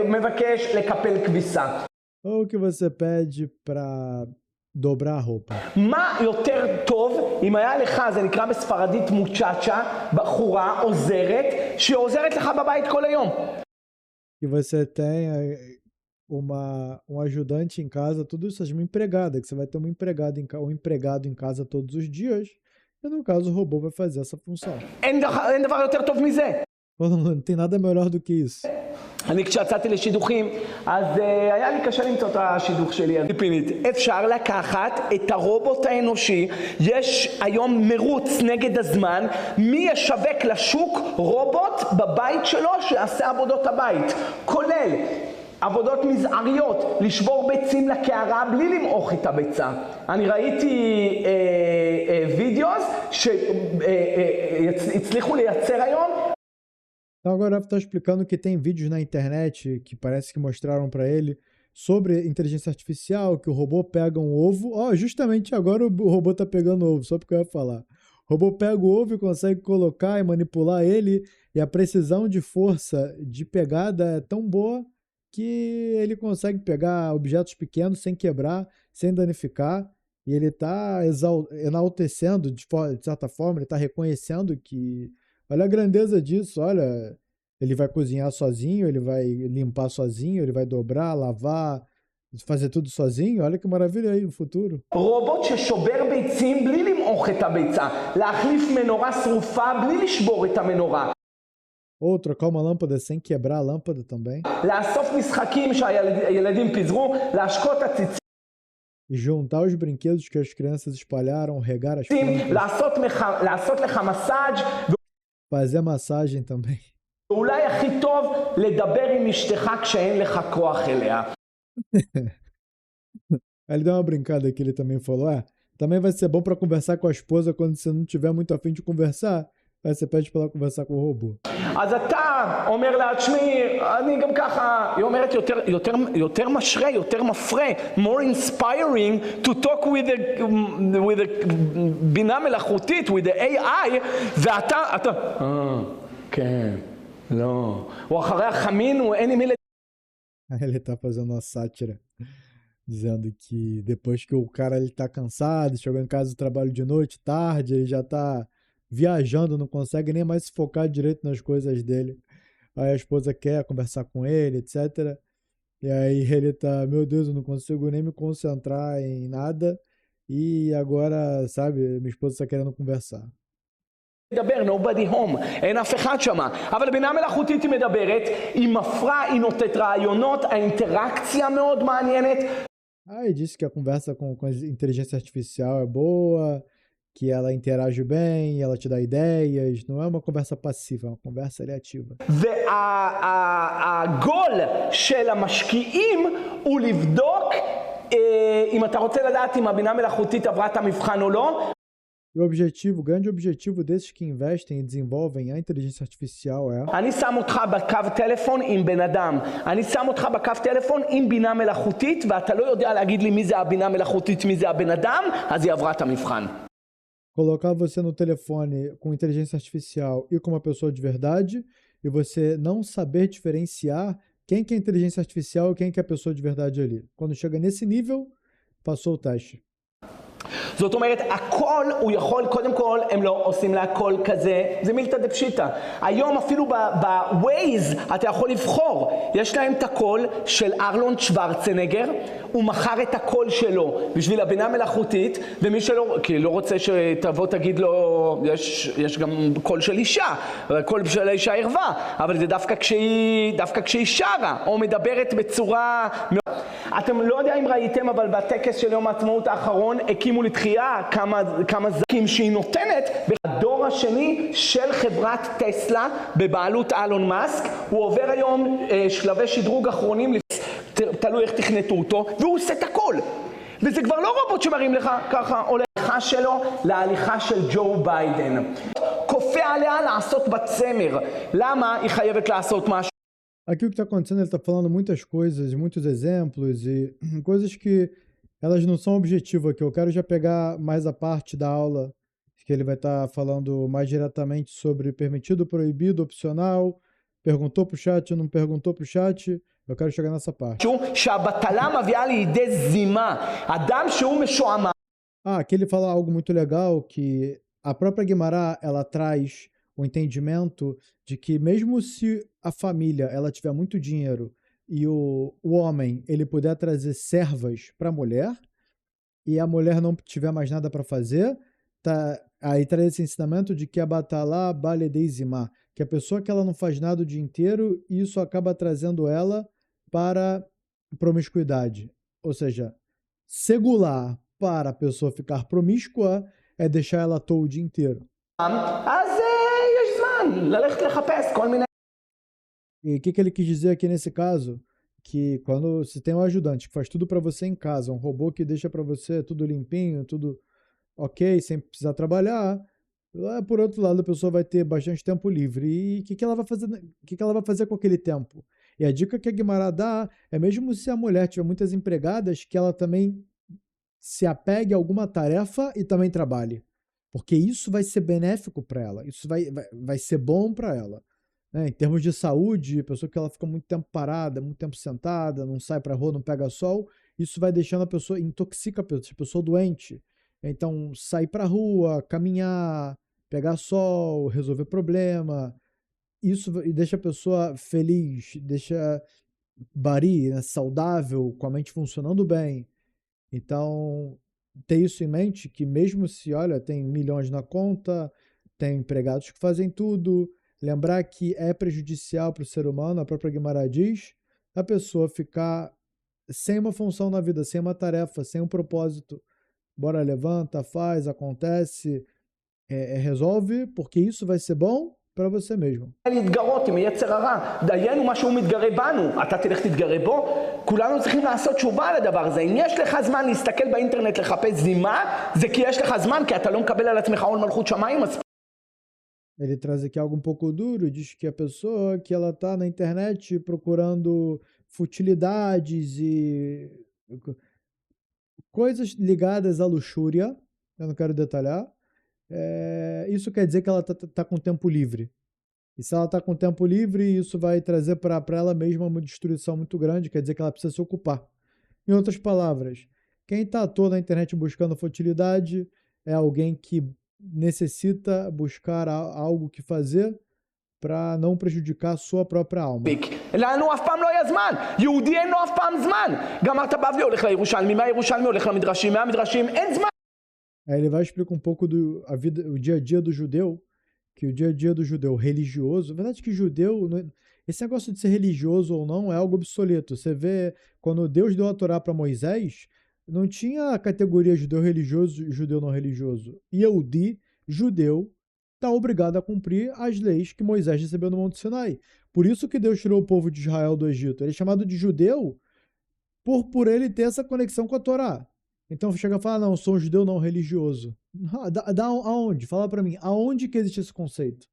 מבקש לקפל כביסה. Ou que você pede para dobrar a roupa. מה יותר טוב אם היה לך, זה נקרא בספרדית מוצ'צ'ה, בחורה עוזרת, שעוזרת לך בבית כל היום. Que você tenha um ajudante em casa, tudo isso, uma empregada, que você vai ter uma empregada um empregado em casa todos os dias, e no caso o robô vai fazer essa função. אין דבר יותר טוב מזה. Não tem nada melhor do que isso. אני כשיצאתי לשידוכים, אז היה לי קשה למצוא את השידוך שלי הפיפינית. אפשר לקחת את הרובוט האנושי, יש היום מרוץ נגד הזמן, מי ישווק לשוק רובוט בבית שלו שיעשה עבודות הבית, כולל עבודות מזעריות, לשבור ביצים לקערה בלי למעוך את הביצה. אני ראיתי וידאוס שהצליחו לייצר היום. Então agora eu estou explicando que tem vídeos na internet que parece que mostraram para ele sobre inteligência artificial, que o robô pega um ovo. Ó, justamente agora o robô está pegando ovo, só porque eu ia falar. O robô pega o ovo e consegue colocar e manipular ele, e a precisão de força de pegada é tão boa que ele consegue pegar objetos pequenos sem quebrar, sem danificar, e ele está enaltecendo, de certa forma, ele está reconhecendo que olha a grandeza disso, olha, ele vai cozinhar sozinho, ele vai limpar sozinho, ele vai dobrar, lavar, fazer tudo sozinho, olha que maravilha aí o futuro. רובוט ששובר ביצים בלי למעוך את הביצה, להחליף מנורה שרופה בלי לשבור את המנורה. Ou trocar uma lâmpada sem quebrar a lâmpada também. לאסוף משחקים שהילדים פיזרו, להשקות הציצים. E juntar os brinquedos que as crianças espalharam, regar as plantas. לעשות לך מסאג' Fazer massagem também. ואולי הכי טוב לדבר עם אשתך כשאין לך כוח אליה. Aí ele deu uma brincada aqui, ele também falou, também vai ser bom para conversar com a esposa quando você não tiver muito a fim de conversar, aí você pede para ela conversar com o robô. אז אתה אומר לה, תשמעי, אני גם ככה, היא אומרת יותר משרה, יותר מפרה, more inspiring to talk with a בינה מלאכותית, with the AI, ואתה, כן, לא, הוא אחרי החמין, הוא אין עם מי לדבר. Aí ele tá fazendo uma sátira, dizendo que depois que o cara ele tá cansado, chegou em casa do trabalho de noite, tarde, ele já tá viajando, não consegue nem mais se focar direito nas coisas dele. Aí a esposa quer conversar com ele, etc. E aí ele tá, meu Deus, eu não consigo nem me concentrar em nada. E agora, sabe, minha esposa tá querendo conversar. מדבר, nobody home, אין אף אחד שמה. אבל בינה מלאכותית היא מדברת, היא מפרה, היא נותנת רעיונות, האינטראקציה מאוד מעניינת. Aí disse que a conversa com a inteligência artificial é boa, que ela interage bem, ela te dá ideias, não é uma conversa passiva, é uma conversa ativa. והגול של המשקיעים הוא לבדוק אם אתה רוצה לדעת אם הבינה מלאכותית עברה את המבחן או לא. E o grande objetivo desses que investem e desenvolvem a inteligência artificial é אני שם אותך בקו טלפון עם בן אדם, אני שם אותך בקו טלפון עם בינה מלאכותית, ואתה לא יודע להגיד לי מי זה הבינה המלאכותית, מי זה הבן אדם, אז היא עברה את המבחן. colocar você no telefone com inteligência artificial e com uma pessoa de verdade, e você não saber diferenciar quem que é inteligência artificial e quem que é a pessoa de verdade ali. Quando chega nesse nível, passou o teste. זאת אומרת, הכל הוא יכול, קודם כל, הם לא עושים לה הכל כזה, זה מילתא דפשיטא. היום אפילו בווייז אתה יכול לבחור, יש להם את הקול של ארלון שוורצנגר, הוא מכר את הקול שלו בשביל הבינה מלאכותית, ומי שלא, כי לא רוצה שתבוא תגיד לו, יש גם קול של אישה, קול של אישה ערווה, אבל זה דווקא כשהיא שרה, או מדברת בצורה... אתם לא יודע אם ראיתם, אבל בטקס של יום העצמאות האחרון הקימו לתחייה כמה זקים שהיא נותנת בדור השני של חברת טסלה בבעלות אילון מאסק. הוא עובר היום שלבי שדרוג אחרונים, תלוי איך תכנתו אותו, והוא עושה את הכל. וזה כבר לא רובוט שמראים לך ככה, או להליכה שלו להליכה של ג'ו ביידן. כופה עליה לעשות בצמר. למה היא חייבת לעשות משהו? Aqui o que está acontecendo, ele está falando muitas coisas, muitos exemplos e coisas que elas não são objetivo aqui. Eu quero já pegar mais a parte da aula que ele vai estar falando mais diretamente sobre permitido, proibido, opcional. Perguntou para o chat, não perguntou para o chat. Eu quero chegar nessa parte. שהבטלה מביאה לידי זימה. אדם שהוא משועמם. Aqui ele fala algo muito legal, que a própria Guimará, ela traz o entendimento de que mesmo se a família ela tiver muito dinheiro e o homem ele puder trazer servas para a mulher e a mulher não tiver mais nada para fazer, tá, aí traz esse ensinamento de que a batalá baledeizimá, que a pessoa que ela não faz nada o dia inteiro, isso acaba trazendo ela para promiscuidade. Ou seja, segular para a pessoa ficar promíscua é deixar ela à toa o dia inteiro. אז יש זמן ללכת לחפש כל מיני... E o que ele quis dizer aqui nesse caso? Que quando você tem um ajudante que faz tudo para você em casa, um robô que deixa para você tudo limpinho, tudo ok, sem precisar trabalhar, por outro lado a pessoa vai ter bastante tempo livre. E o que ela vai fazer, que ela vai fazer com aquele tempo? E a dica que a Guimará dá é, mesmo se a mulher tiver muitas empregadas, que ela também se apegue a alguma tarefa e também trabalhe. Porque isso vai ser benéfico para ela, isso vai ser bom para ela. Em termos de saúde, a pessoa que ela fica muito tempo parada, muito tempo sentada, não sai para a rua, não pega sol, isso vai deixando a pessoa, intoxica a pessoa doente. Então, sair para a rua, caminhar, pegar sol, resolver problema, isso deixa a pessoa feliz, deixa bari, né, saudável, com a mente funcionando bem. Então, ter isso em mente, que mesmo se, olha, tem milhões na conta, tem empregados que fazem tudo, lembrar que é prejudicial para o ser humano, a própria Guimarães diz, a pessoa ficar sem uma função na vida, sem uma tarefa, sem um propósito. Bora, levanta, faz, acontece, resolve, porque isso vai ser bom para você mesmo. להתגרות עם יצר הרע, דיינו מה שהוא מתגרה בנו, אתה תלך תתגרה בו, כולנו צריכים לעשות תשובה לדבר הזה. אם יש לך זמן להסתכל באינטרנט לחפש זימה, זה כי יש לך זמן, כי אתה לא מקבל על עצמך עול מלכות שמיים מספיק. Ele traz aqui algo um pouco duro, diz que a pessoa que ela está na internet procurando futilidades e coisas ligadas à luxúria, eu não quero detalhar, isso quer dizer que ela tá com tempo livre. E se ela está com tempo livre, isso vai trazer para ela mesma uma destruição muito grande, quer dizer que ela precisa se ocupar. Em outras palavras, quem está à toa na internet buscando futilidade é alguém que necessita buscar algo que fazer para não prejudicar a sua própria alma. לנו אף פעם לא היה זמן, יהודי אין לו אף פעם זמן. גם אתה בא והולך לירושלמי, מהירושלמי הולך למדרשים, מהמדרשים אין זמן. Aí ele vai explicar um pouco o dia a dia do judeu, que o dia a dia do judeu religioso, na verdade que judeu, esse negócio de ser religioso ou não é algo obsoleto. Você vê, quando Deus deu a Torá para Moisés, não tinha a categoria judeu religioso e judeu não religioso. Yehudi, judeu, está obrigado a cumprir as leis que Moisés recebeu no Monte Sinai. Por isso que Deus tirou o povo de Israel do Egito. Ele é chamado de judeu por ele ter essa conexão com a Torá. Então chega a falar, não, sou um judeu não religioso. Aonde? Fala para mim, aonde que existe esse conceito?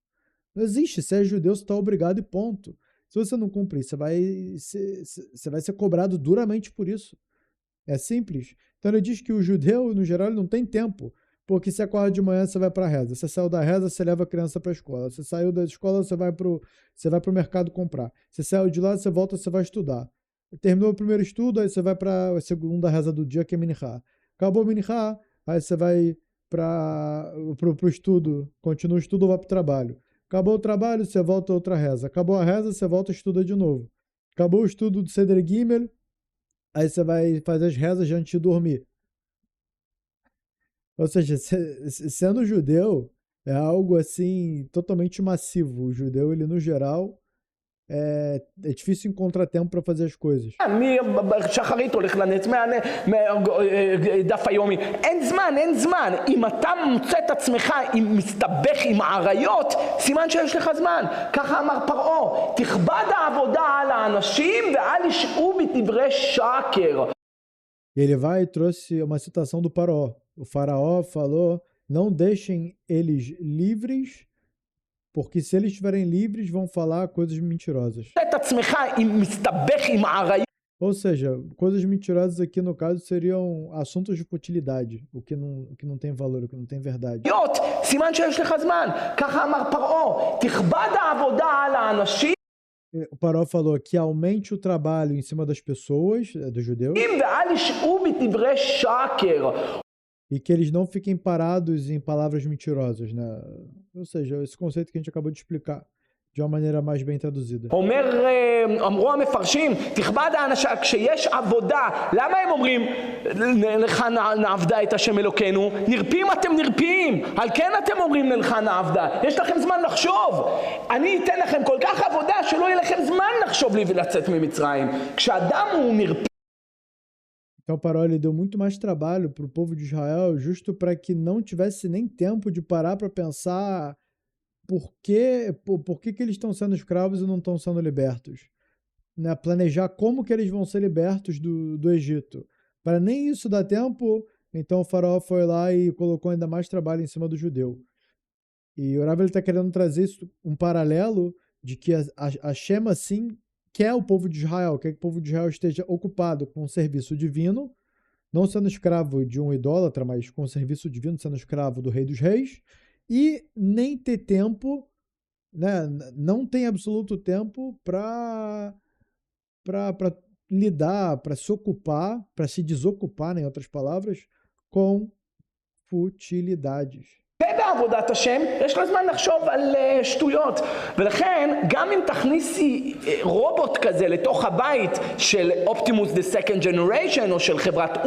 Não existe, se é judeu, você está obrigado e ponto. Se você não cumprir, você vai ser cobrado duramente por isso. É simples. Então ele diz que o judeu, no geral, ele não tem tempo. Porque você acorda de manhã, você vai para a reza. Você saiu da reza, você leva a criança para a escola. Você saiu da escola, você vai pro mercado comprar. Você saiu de lá, você volta, você vai estudar. Terminou o primeiro estudo, aí você vai para a segunda reza do dia, que é Minchá. Acabou o Minchá, aí você vai pro estudo. Continua o estudo ou vai pro trabalho. Acabou o trabalho, você volta a outra reza. Acabou a reza, você volta e estuda de novo. Acabou o estudo do Seder Gimel, aí você vai fazer as rezas antes de dormir. Ou seja, sendo judeu, é algo assim totalmente massivo. O judeu, ele no geral, é difícil encontrar tempo para fazer as coisas. שחרית הולך לנץ, דף היומי, אין זמן. אם אתה מוצא את עצמך מסתבך עם עריות, סימן שיש לך זמן. ככה אמר פרעה, תכבד העבודה על האנשים ואל ישעו בדברי שקר. Ele vai e trouxe uma citação do faraó. O faraó falou, não deixem eles livres porque se eles estiverem livres, vão falar coisas mentirosas. את עצמך עם מסתבך עם עריות. Ou seja, coisas mentirosas aqui no caso seriam assuntos de futilidade, o que não tem valor, o que não tem verdade. סימן שיש לך זמן. ככה אמר פרעה, תכבד העבודה על האנשים. O Paró falou que aumente o trabalho em cima das pessoas, dos judeus, ואל ישעו בדברי שקר. e que eles não fiquem parados em palavras mentirosas, né? Ou seja, esse conceito que a gente acabou de explicar de uma maneira mais bem traduzida. אמרו המפרשים, תכבד האנשים, כשיש עבודה, למה הם אומרים, לך נעבדה את השם אלוקינו? נרפים אתם נרפים, על כן אתם אומרים לך נעבדה, יש לכם זמן לחשוב, אני אתן לכם כל כך עבודה שלא יהיה לכם זמן לחשוב לי ולצאת ממצרים, כשאדם הוא נרפי. Então, Paró ele deu muito mais trabalho para o povo de Israel, justo para que não tivesse nem tempo de parar para pensar por que eles estão sendo escravos e não estão sendo libertos. Né? Planejar como que eles vão ser libertos do Egito. Para nem isso dar tempo, então o faraó foi lá e colocou ainda mais trabalho em cima do judeu. E o Rav está querendo trazer isso, um paralelo de que a Shema, sim, quer o povo de Israel, quer que o povo de Israel esteja ocupado com o serviço divino, não sendo escravo de um idólatra, mas com o serviço divino, sendo escravo do Rei dos Reis, e nem ter tempo, né, não tem absoluto tempo para lidar, para se ocupar, para se desocupar, em outras palavras, com futilidades. בעבודת השם, יש לה זמן לחשוב על שטויות, ולכן גם אם תכניסי רובוט כזה לתוך הבית של אופטימוס דה סקנד ג'נריישן או של חברת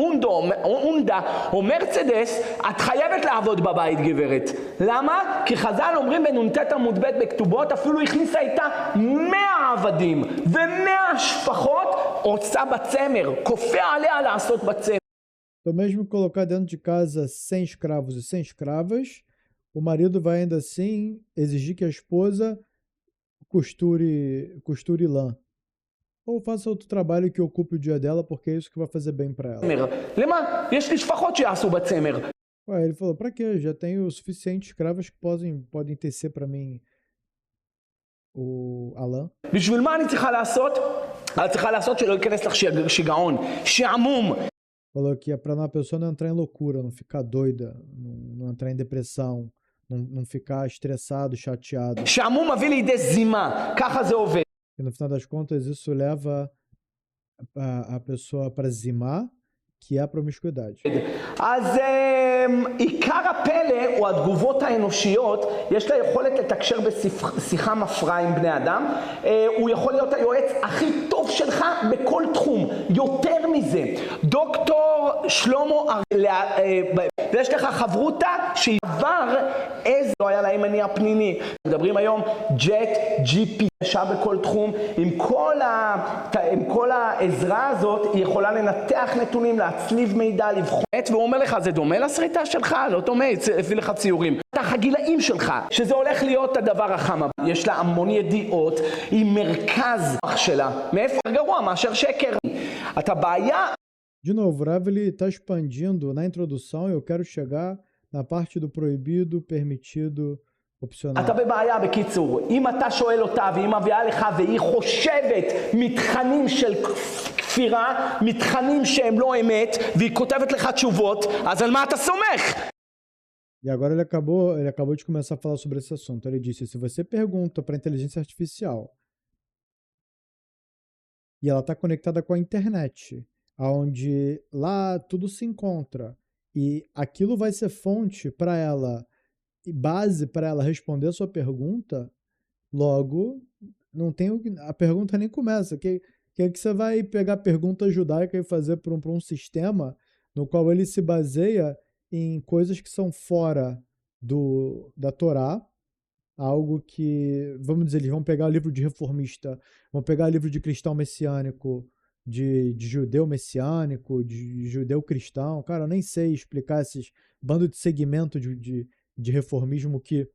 אונדה או מרצדס, את חייבת לעבוד בבית גברת. למה? כי חז"ל אומרים בנ"ט עמוד ב' בכתובות, אפילו הכניסה איתה 100 עבדים ו100 שפחות, עושה בצמר, כופה עליה לעשות בצמר. Então, mesmo colocar dentro de casa 100 escravos e 100 escravas, o marido vai ainda assim exigir que a esposa costure lã. Ou faça outro trabalho que ocupe o dia dela, porque é isso que vai fazer bem para ela. למה? יש לי שפחות שיעשו בצמר. Ué, ele falou, para quê? Já tenho o suficiente escravas que podem tecer para mim a lã. בשביל מה אני צריכה לעשות? אני צריכה לעשות שלא ייכנס לך שיגעון, שעמום. Falou que é para uma pessoa não entrar em loucura, não ficar doida, não entrar em depressão, não ficar estressado, chateado. שעמום מביא לידי זימה, ככה זה עובד. E no final das contas, isso leva a pessoa para zimar, que é a promiscuidade. אז עיקר הפלא הוא התגובות האנושיות, יש לה יכולת לתקשר בשיחה מפרה עם בני אדם, הוא יכול להיות היועץ הכי טוב שלך בכל תחום, יותר מזה. דוקטור שלמה, יש לך חברותה שעבר איזה, לא היה להם מניע פנימי. מדברים היום ג'ט, GP, ישב בכל תחום, עם כל העזרה הזאת, היא יכולה לנתח נתונים, להצליב מידע, לבחון, והוא אומר לך, זה דומה לסריטה שלך? לא דומה, הביא לך ציורים. הגילאים שלך, שזה הולך להיות הדבר החם. יש לה המון ידיעות, היא מרכז שלה. מאיפה גרוע? מאשר שקר. אתה בעיה... De novo, o Rav está expandindo na introdução, eu quero chegar na parte do proibido, permitido, opcional. אתה בבעיה בקיצור, אם אתה שואל אותה והיא מביאה לך והיא חושבת מתכנים של כפירה, מתכנים שהם לא אמת, והיא כותבת לך תשובות, אז על מה אתה סומך? E agora ele acabou de começar a falar sobre esse assunto. Ele disse, se você pergunta para a inteligência artificial e ela está conectada com a internet, onde lá tudo se encontra e aquilo vai ser fonte para ela e base para ela responder a sua pergunta, logo não tem a pergunta nem começa. Que você vai pegar a pergunta judaica e fazer para um sistema no qual ele se baseia em coisas que são fora da Torá, algo que, vamos dizer, eles vão pegar o livro de reformista, vão pegar o livro de cristão messiânico, de judeu messiânico, de judeu cristão. Cara, eu nem sei explicar esses bandos de segmento de reformismo que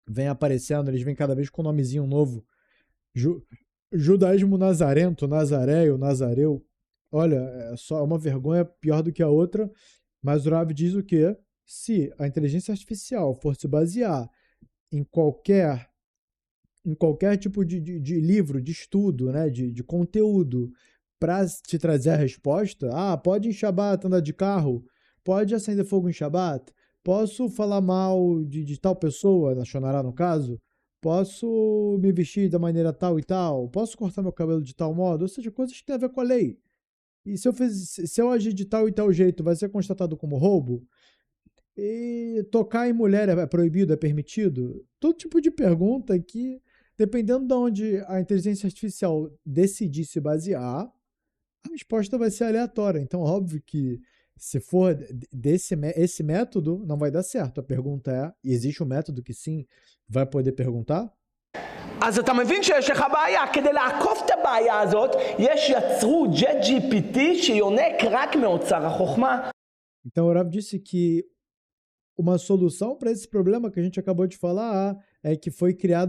vem aparecendo, eles vêm cada vez com um nomezinho novo. Judaísmo nazarento, nazaréio, nazareu. Olha, é só uma vergonha pior do que a outra, mas o Rav diz o quê? Se a inteligência artificial for se basear em qualquer em qualquer tipo de livro, de estudo, né, de conteúdo, para te trazer a resposta, pode em Shabat andar de carro, pode acender fogo em Shabat, posso falar mal de tal pessoa, na Shonará no caso, posso me vestir da maneira tal e tal, posso cortar meu cabelo de tal modo, ou seja, coisas que têm a ver com a lei. E se eu agir de tal e tal jeito, vai ser constatado como roubo? E tocar em mulher é proibido, é permitido? Todo tipo de pergunta que, dependendo de onde a inteligência artificial decidir se basear, a resposta vai ser aleatória. Então, óbvio que se for esse método, não vai dar certo. A pergunta é, e existe um método que sim, vai poder perguntar? אז אתה מבין שיש לך בעיה, כדי לעקוף את הבעיה הזאת, יצרו ג'ט GPT שיונק רק מאוצר החוכמה. Então, o Rav disse que uma solução para esse problema que a gente acabou de falar é que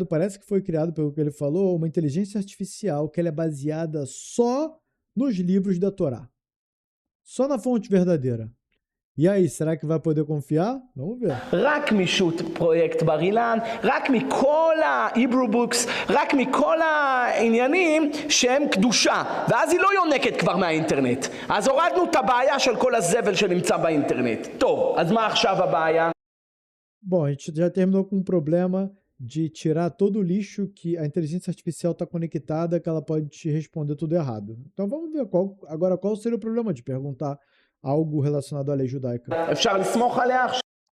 parece que foi criado, pelo que ele falou, uma inteligência artificial que ela é baseada só nos livros da Torá. Só na fonte verdadeira. E aí, será que vai poder confiar? Vamos ver. רק משו"ת פרויקט בר אילן, רק מכל ה-Hebrew books, רק מכל העניינים שהם קדושה. ואז היא לא יונקת כבר מהאינטרנט. אז הורדנו את הבעיה של כל הזבל שנמצא באינטרנט. טוב, אז מה עכשיו הבעיה? Bom, a gente já terminou com um problema de tirar todo o lixo que a inteligência artificial está conectada, que ela pode te responder tudo errado. Então vamos ver qual seria o problema de perguntar algo relacionado à lei judaica. אפשר לסמוך עליה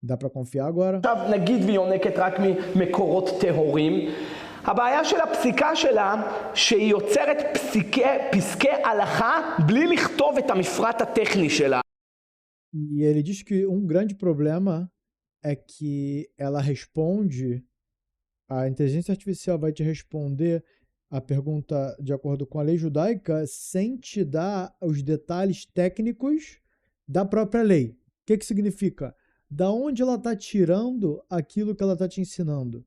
Dá para confiar agora? עכשיו נגיד והיא יונקת רק ממקורות טהורים. הבעיה של הפסיקה שלה שהיא יוצרת פסקי הלכה בלי לכתוב את המפרט הטכני שלה. E ele diz que um grande problema é que ela responde, a inteligência artificial vai te responder a pergunta de acordo com a lei judaica sem te dar os detalhes técnicos da própria lei. O que significa? Da onde ela está tirando aquilo que ela está te ensinando.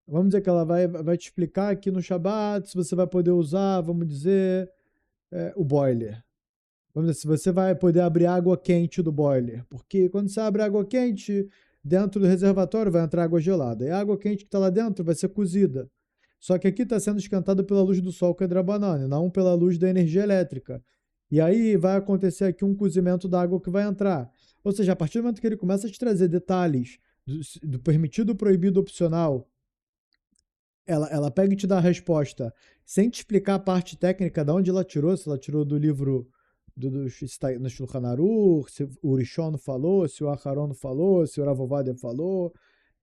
Vamos dizer que ela vai te explicar aqui no Shabat se você vai poder usar, vamos dizer, o boiler. Vamos dizer, se você vai poder abrir água quente do boiler. Porque quando você abre água quente, dentro do reservatório vai entrar água gelada. E a água quente que está lá dentro vai ser cozida. Só que aqui está sendo esquentada pela luz do sol, que é drabanana, não pela luz da energia elétrica. E aí vai acontecer aqui um cozimento da água que vai entrar. Ou seja, a partir do momento que ele começa a te trazer detalhes do permitido, proibido, opcional, ela pega e te dá a resposta sem te explicar a parte técnica de onde ela tirou, se ela tirou do livro no Shulchan Aruch, se o Rishon falou, se o Aharon falou, se o Rav Ovadia falou.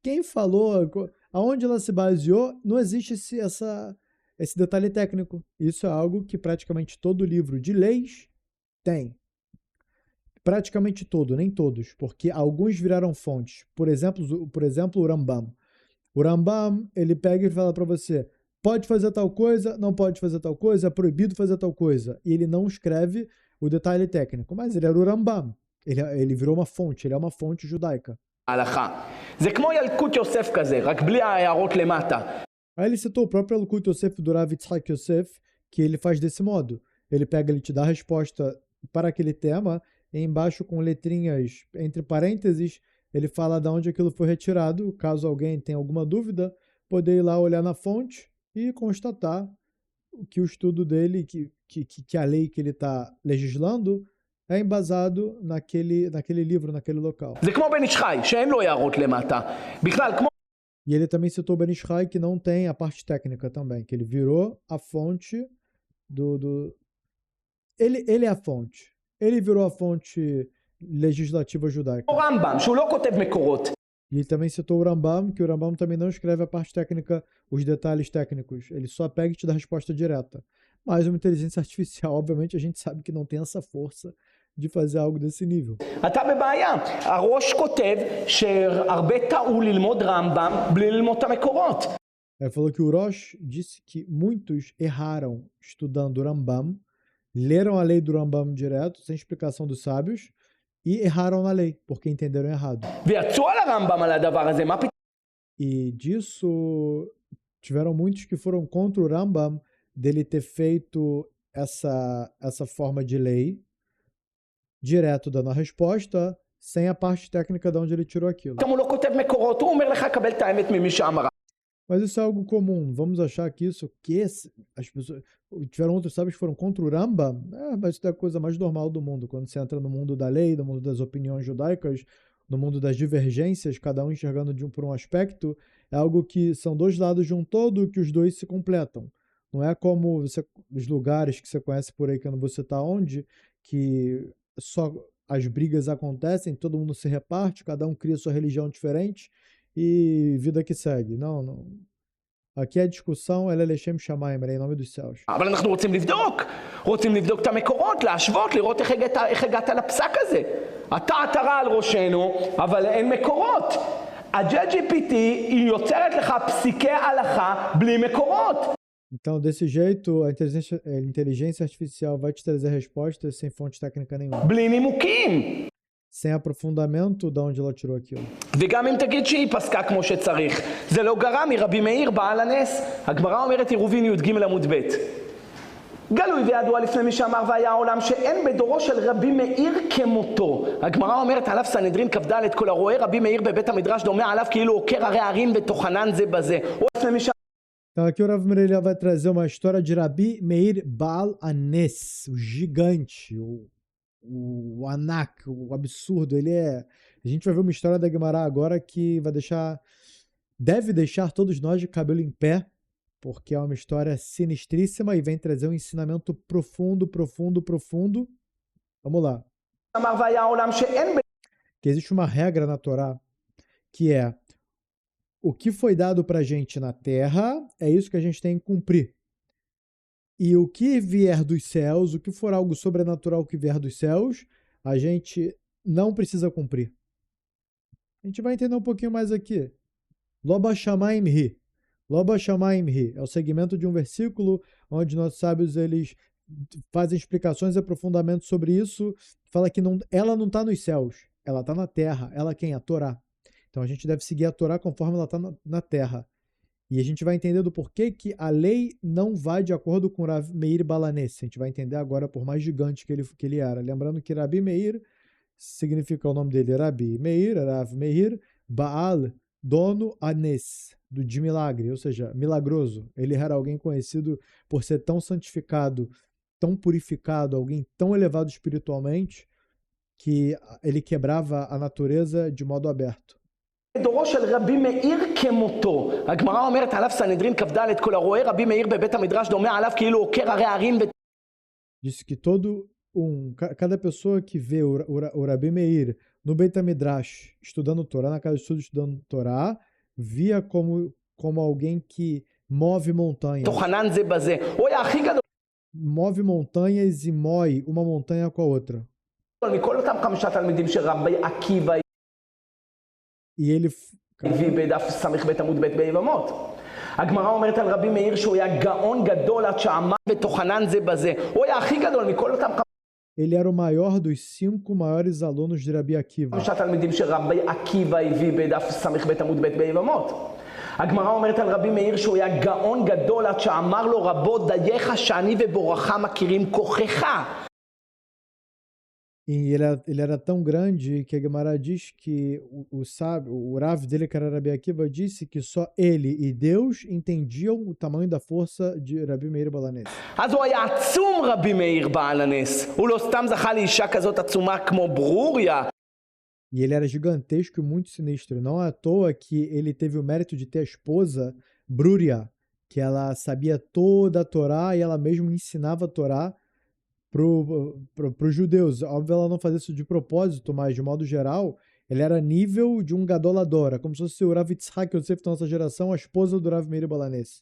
Quem falou, aonde ela se baseou, não existe esse detalhe técnico. Isso é algo que praticamente todo livro de leis tem. Praticamente todo, nem todos, porque alguns viraram fontes. Por exemplo, o Rambam. O Rambam, ele pega e fala para você, pode fazer tal coisa, não pode fazer tal coisa, é proibido fazer tal coisa. E ele não escreve o detalhe técnico, mas ele era o Rambam. Ele virou uma fonte, ele é uma fonte judaica. הלכה. זה כמו ילקוט יוסף כזה, רק בלי ההערות למטה. Aí ele citou o próprio Yalkut Yosef do Rav Yitzhak Yosef, que ele faz desse modo. Ele te dá a resposta para aquele tema, e embaixo com letrinhas entre parênteses, ele fala de onde aquilo foi retirado, caso alguém tenha alguma dúvida, poder ir lá olhar na fonte e constatar que o estudo dele, que a lei que ele está legislando, é embasado naquele livro, naquele local. זה כמו בן איש חי, שאין לו הערות למטה. בכלל, כמו... E ele também citou o Ben Ish Chai, que não tem a parte técnica também, que ele virou a fonte Ele é a fonte. Ele virou a fonte legislativa judaica. כמו רמב"ם, שהוא לא כותב מקורות. E ele também citou o Rambam, que o Rambam também não escreve a parte técnica, os detalhes técnicos. Ele só pega e te dá a resposta direta. Mas uma inteligência artificial, obviamente, a gente sabe que não tem essa força de fazer algo desse nível. אתה בבעיה. הראש כותב שהרבה טעו ללמוד רמב"ם בלי ללמוד את המקורות. Ele falou que o Rosh disse que muitos erraram estudando o Rambam, leram a lei do Rambam direto, sem explicação dos sábios, e erraram na lei, porque entenderam errado. ויצאו על הרמב"ם על הדבר הזה, מה פתאום? E disso, tiveram muitos que foram contra o Rambam, dele ter feito essa forma de lei, direto dando a resposta, sem a parte técnica de onde ele tirou aquilo. הוא לא כותב מקורות, הוא אומר לך קבל את האמת ממי שאמרה. Mas isso é algo comum. Vamos achar que as pessoas tiveram outros sábios que foram contra o Ramba? Mas isso é a coisa mais normal do mundo. Quando você entra no mundo da lei, no mundo das opiniões judaicas, no mundo das divergências, cada um enxergando por um aspecto, é algo que são dois lados de um todo que os dois se completam. Não é como os lugares que você conhece por aí, que eu não vou citar onde, que só as brigas acontecem, todo mundo se reparte, cada um cria sua religião diferente e vida que segue. Não, não. Aqui a discussão ela é Lechem Shamayim, ela é em nome dos céus. אבל אנחנו רוצים לבדוק את המקורות, להשוות, לראות איך הגעת לפסק הזה. אתה עטרה על ראשנו, אבל אין מקורות. ה-JGPT היא יוצרת לך פסיקי הלכה בלי מקורות. Então, desse jeito, a inteligência artificial vai te trazer respostas sem fonte técnica nenhuma. בלי נימוקים. Sem aprofundamento de onde ela tirou aquilo. וגם אם תגיד שהיא פסקה כמו שצריך, זה לא גרע מרבי מאיר בעל הנס. הגמרא אומרת עירובין י"ג עמוד ב'. גלוי וידוע לפני מי שאמר והיה העולם שאין בדורו של רבי מאיר כמותו. הגמרא אומרת עליו סנהדרין כ"ד, כל הרואה רבי מאיר בבית המדרש דומה עליו כאילו עוקר הרי הרים וטוחנן זה בזה. או לפני מי Então aqui o Rav Meir vai trazer uma história de Rabi Meir Baal Hanes, o gigante, o Anak, o absurdo. A gente vai ver uma história da Guimará agora que deve deixar todos nós de cabelo em pé, porque é uma história sinistríssima e vem trazer um ensinamento profundo. Vamos lá. Que existe uma regra na Torá que é: o que foi dado para a gente na terra, é isso que a gente tem que cumprir. E o que vier dos céus, o que for algo sobrenatural que vier dos céus, a gente não precisa cumprir. A gente vai entender um pouquinho mais aqui. Loba Shamaim Hi. Loba Shamaim Hi. É o segmento de um versículo onde nossos sábios eles fazem explicações e aprofundamentos sobre isso. Fala que ela não está nos céus, ela está na terra. Ela quem? A Torá. Então a gente deve seguir a Torá conforme ela está na terra. E a gente vai entender do porquê que a lei não vai de acordo com Rav Meir Baal Hanes. A gente vai entender agora, por mais gigante que ele era. Lembrando que Rabi Meir significa o nome dele Rabi Meir, Rav Meir, Baal, dono, Hanes, de milagre, ou seja, milagroso. Ele era alguém conhecido por ser tão santificado, tão purificado, alguém tão elevado espiritualmente, que ele quebrava a natureza de modo aberto. דורו של רבי מאיר כמותו. הגמרא אומרת עליו סנהדרין כ"ד, כל הרואה רבי מאיר בבית המדרש דומה עליו כאילו עוקר הרי הרים. Disse que cada pessoa que vê o Rabi Meir no Beit HaMidrash estudando Torá, na casa de estudo estudando Torá, via como alguém que move montanhas. טוחנן זה בזה. הוא היה הכי גדול. Move montanhas e moe uma montanha com a outra. מכל אותם 5 תלמידים שרבי עקיבא E ele הביא בדף ס"ב עמוד ב' ביבמות. הגמרא אומרת על רבי מאיר שהוא היה גאון גדול עד שעמד וטוחנן זה בזה. הוא היה הכי גדול מכל אותם Ele era o maior dos 5 maiores alunos de Rabi Akiva. 5 תלמידים שרבי עקיבא הביא בדף ס"ב עמוד ב' ביבמות. הגמרא אומרת על רבי מאיר שהוא היה גאון גדול עד שאמר לו רבו דייך שאני ובורך מכירים כוחך. E ele era tão grande que a Gemara diz que o Rav dele, que era Rabi Akiva, disse que só ele e Deus entendiam o tamanho da força de Rabi Meir Baal Hanes. אז הוא היה עצום רבי מאיר בעל הנס. הוא לא סתם זכה לאישה כזאת עצומה כמו ברוריה. E ele era gigantesco e muito sinistro. Não é à toa que ele teve o mérito de ter a esposa Bruria, que ela sabia toda a Torá e ela mesma ensinava a Torá para os judeus. Óbvio, ela não fazia isso de propósito, mas de modo geral, ele era nível de um gadolador, como se fosse o Rav Yitzhak Yosef da nossa geração, a esposa do Rav Meir Baal Hanes.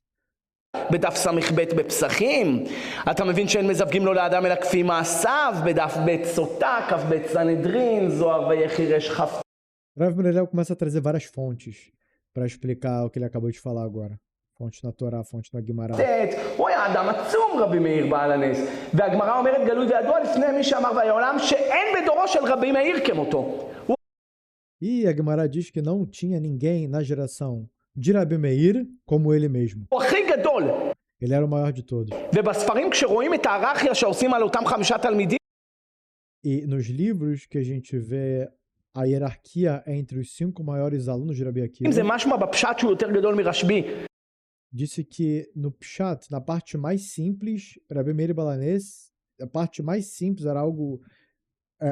בדף ס"ב בפסחים, אתה מבין שאין מזווגים לו לאדם אלא כפי מעשיו, בדף ב' סוטה, כ"ב סנהדרין, זוהר ויחי כ"ף. Rav Meir começa a trazer várias fontes para explicar o que ele acabou de falar agora. Fonte na Torá, fonte na Guimará. הוא היה אדם עצום רבי מאיר בעל הנס, והגמרא אומרת גלוי וידוע לפני מי שאמר והיה עולם שאין בדורו של רבי מאיר כמותו. E a Guimará diz que não tinha ninguém na geração de Rabi Meir como ele mesmo. הוא הכי גדול. Ele era o maior de todos. ובספרים כשרואים את ההיררכיה שעושים על אותם 5 תלמידים, E nos livros que a gente vê a hierarquia entre os 5 maiores alunos de Rabi Akiva, זה משמע בפשט שהוא יותר גדול מרשב"י. disse que no Pshat, na parte mais simples, Rabi Meir Balanês, a parte mais simples era algo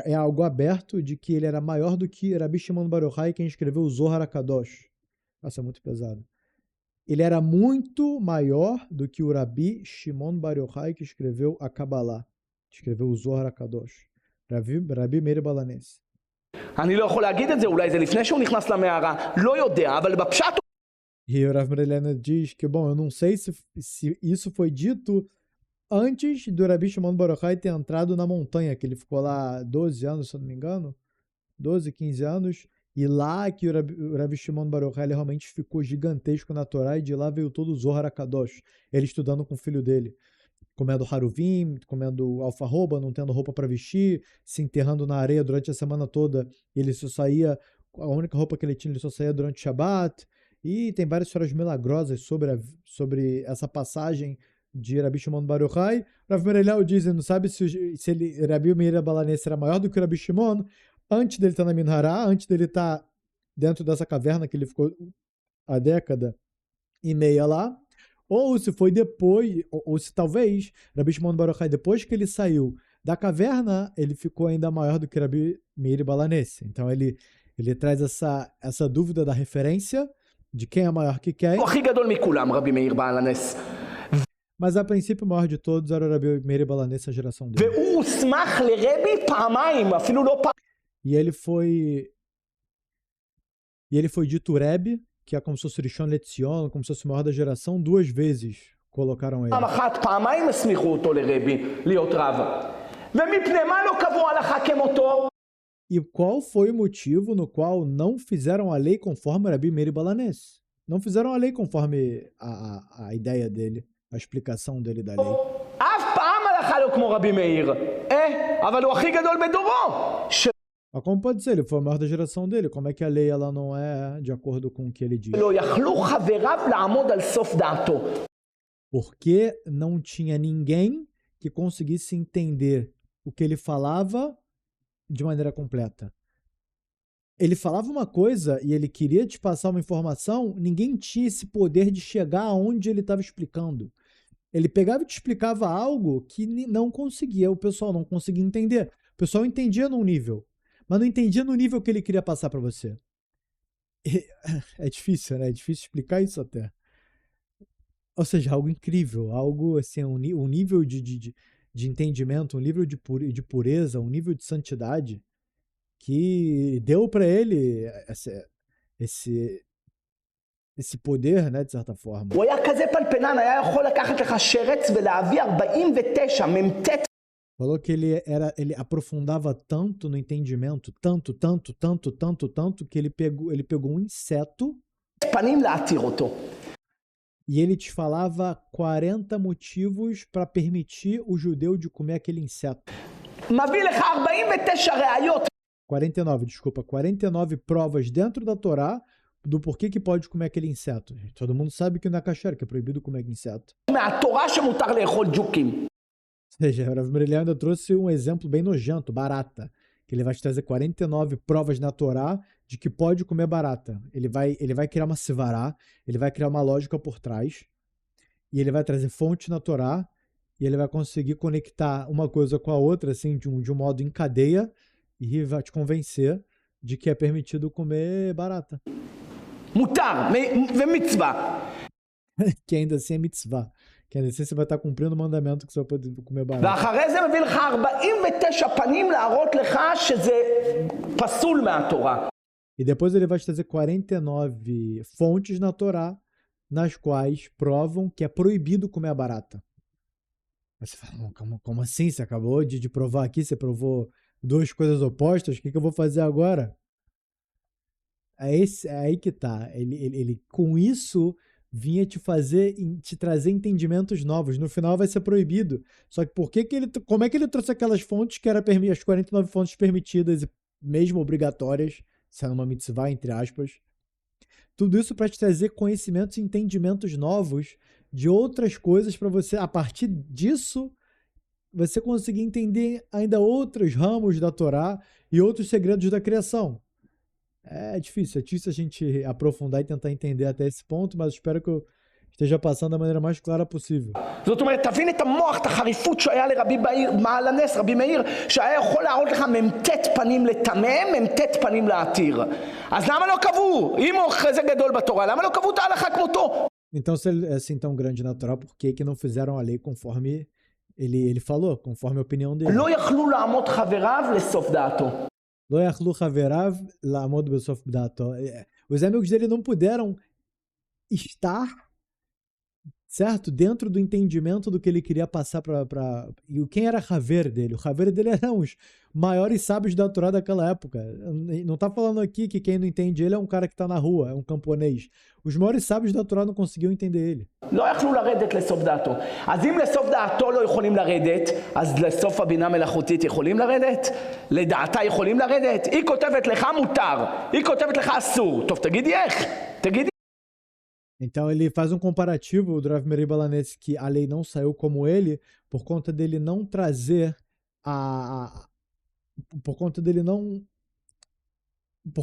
é algo aberto de que ele era maior do que Rabi Shimon Bar Yochai, quem escreveu o Zohar HaKadosh. Nossa, é muito pesado. Ele era muito maior do que o Rabi Shimon Bar Yochai, que escreveu a Kabbalah, que escreveu o Zohar HaKadosh. Rabi Meir Balanês. אני לא יכול להגיד את זה, אולי זה לפני שהוא נכנס למערה, לא יודע, אבל בפשט... E o Rav Merelena diz que, bom, eu não sei se isso foi dito antes do Rabi Shimon Bar Yochai ter entrado na montanha, que ele ficou lá 12 anos, se eu não me engano, 12, 15 anos, e lá que o Rabi Shimon Bar Yochai ele realmente ficou gigantesco na Torá, e de lá veio todo o Zohar HaKadosh, ele estudando com o filho dele, comendo haruvim, comendo alfarroba, não tendo roupa para vestir, se enterrando na areia durante a semana toda, ele só saía, a única roupa que ele tinha, ele só saía durante o Shabbat, e tem várias histórias milagrosas sobre essa passagem de Rabi Shimon Bar Yochai. Rav Mereliel diz, não sabe se Rabi Meir Balanês era maior do que o Rabi Shimon, antes dele estar na Minhará, antes dele estar dentro dessa caverna que ele ficou a década e meia lá, ou se foi depois, ou se talvez Rabi Shimon Bar Yochai, depois que ele saiu da caverna, ele ficou ainda maior do que Rabi Meir Balanês. Então ele traz essa dúvida da referência, de quem é maior que quem. Mas a princípio o maior de todos era o Rabi Meir Balanês, a geração dele. E ele foi dito Rebbe, que é como se fosse Rishon LeTzion, como se fosse o maior da geração, 2 vezes colocaram ele. E qual foi o motivo no qual não fizeram a lei conforme Rabi Meir Balanês? Não fizeram a lei conforme a ideia dele, a explicação dele da lei. Mas como pode ser? Ele foi o maior da geração dele. Como é que a lei ela não é de acordo com o que ele diz? Porque não tinha ninguém que conseguisse entender o que ele falava de maneira completa. Ele falava uma coisa e ele queria te passar uma informação, ninguém tinha esse poder de chegar aonde ele estava explicando. Ele pegava e te explicava algo que não conseguia, o pessoal não conseguia entender. O pessoal entendia num nível, mas não entendia no nível que ele queria passar para você. É difícil, né? É difícil explicar isso até. Ou seja, algo incrível, algo assim, um nível de entendimento, um nível de pureza, um nível de santidade que deu para ele esse poder, né, de certa forma. Falou que ele aprofundava tanto no entendimento, tanto, que ele pegou um inseto e ele te falava 40 motivos para permitir o judeu de comer aquele inseto. 49 provas dentro da Torá do porquê que pode comer aquele inseto. Todo mundo sabe que não é kasher, que é proibido comer inseto. Ou seja, o Rav Mereliel ainda trouxe um exemplo bem nojento, barata, que ele vai te trazer 49 provas na Torá de que pode comer barata. Ele vai criar uma sivará, ele vai criar uma lógica por trás, e ele vai trazer fonte na Torá, e ele vai conseguir conectar uma coisa com a outra, assim, de um modo em cadeia, e vai te convencer de que é permitido comer barata. Mutar, mitzvah. Que ainda assim é mitzvah. Que ainda assim você vai estar cumprindo o mandamento que você vai poder comer barata. E depois ele vai te trazer 49 fontes na Torá, nas quais provam que é proibido comer a barata. Aí você fala, como assim? Você acabou de provar aqui, você provou 2 coisas opostas, o que eu vou fazer agora? É aí que tá. Ele com isso vinha te trazer entendimentos novos. No final vai ser proibido. Só que como é que ele trouxe aquelas fontes que eram as 49 fontes permitidas e mesmo obrigatórias, sendo uma mitzvah, entre aspas. Tudo isso para te trazer conhecimentos e entendimentos novos de outras coisas para você, a partir disso, você conseguir entender ainda outros ramos da Torá e outros segredos da criação. É difícil a gente aprofundar e tentar entender até esse ponto, mas espero que esteja passando da maneira mais clara possível. זאת אומרת, תבין את המוח, את החריפות שהיה לרבי בעל הנס, רבי מאיר, שהיה יכול להראות לך מ"ט פנים לטמא, מ"ט פנים להתיר. אז למה לא קבעו? אם הוא חזק גדול בתורה, למה לא קבעו את ההלכה כמותו? Então, se ele é assim tão grande na Torá, por que não fizeram a lei conforme ele falou, conforme a opinião dele? לא יכלו לעמוד חבריו לסוף דעתו. Lo yachlu haverav la'amod besof dato. Os amigos dele não puderam estar, certo, dentro do entendimento do que ele queria passar para... E quem era Haver dele? O Haver dele eram os maiores sábios da Torá daquela época. Não tá falando aqui que quem não entende ele é um cara que tá na rua, é um camponês. Os maiores sábios da Torá não conseguiam entender ele. לא יכלו לרדת לסוף דעתו. אז אם לסוף דעתו לא יכולים לרדת, אז לסוף הבינה מלאכותית יכולים לרדת? לדעתה יכולים לרדת? היא כותבת לך מותר, היא כותבת לך אסור. טוב, תגידי איך? תגידי. Então ele faz um comparativo, o Rav Meir Balanes, que a lei não saiu como ele, por conta dele não trazer por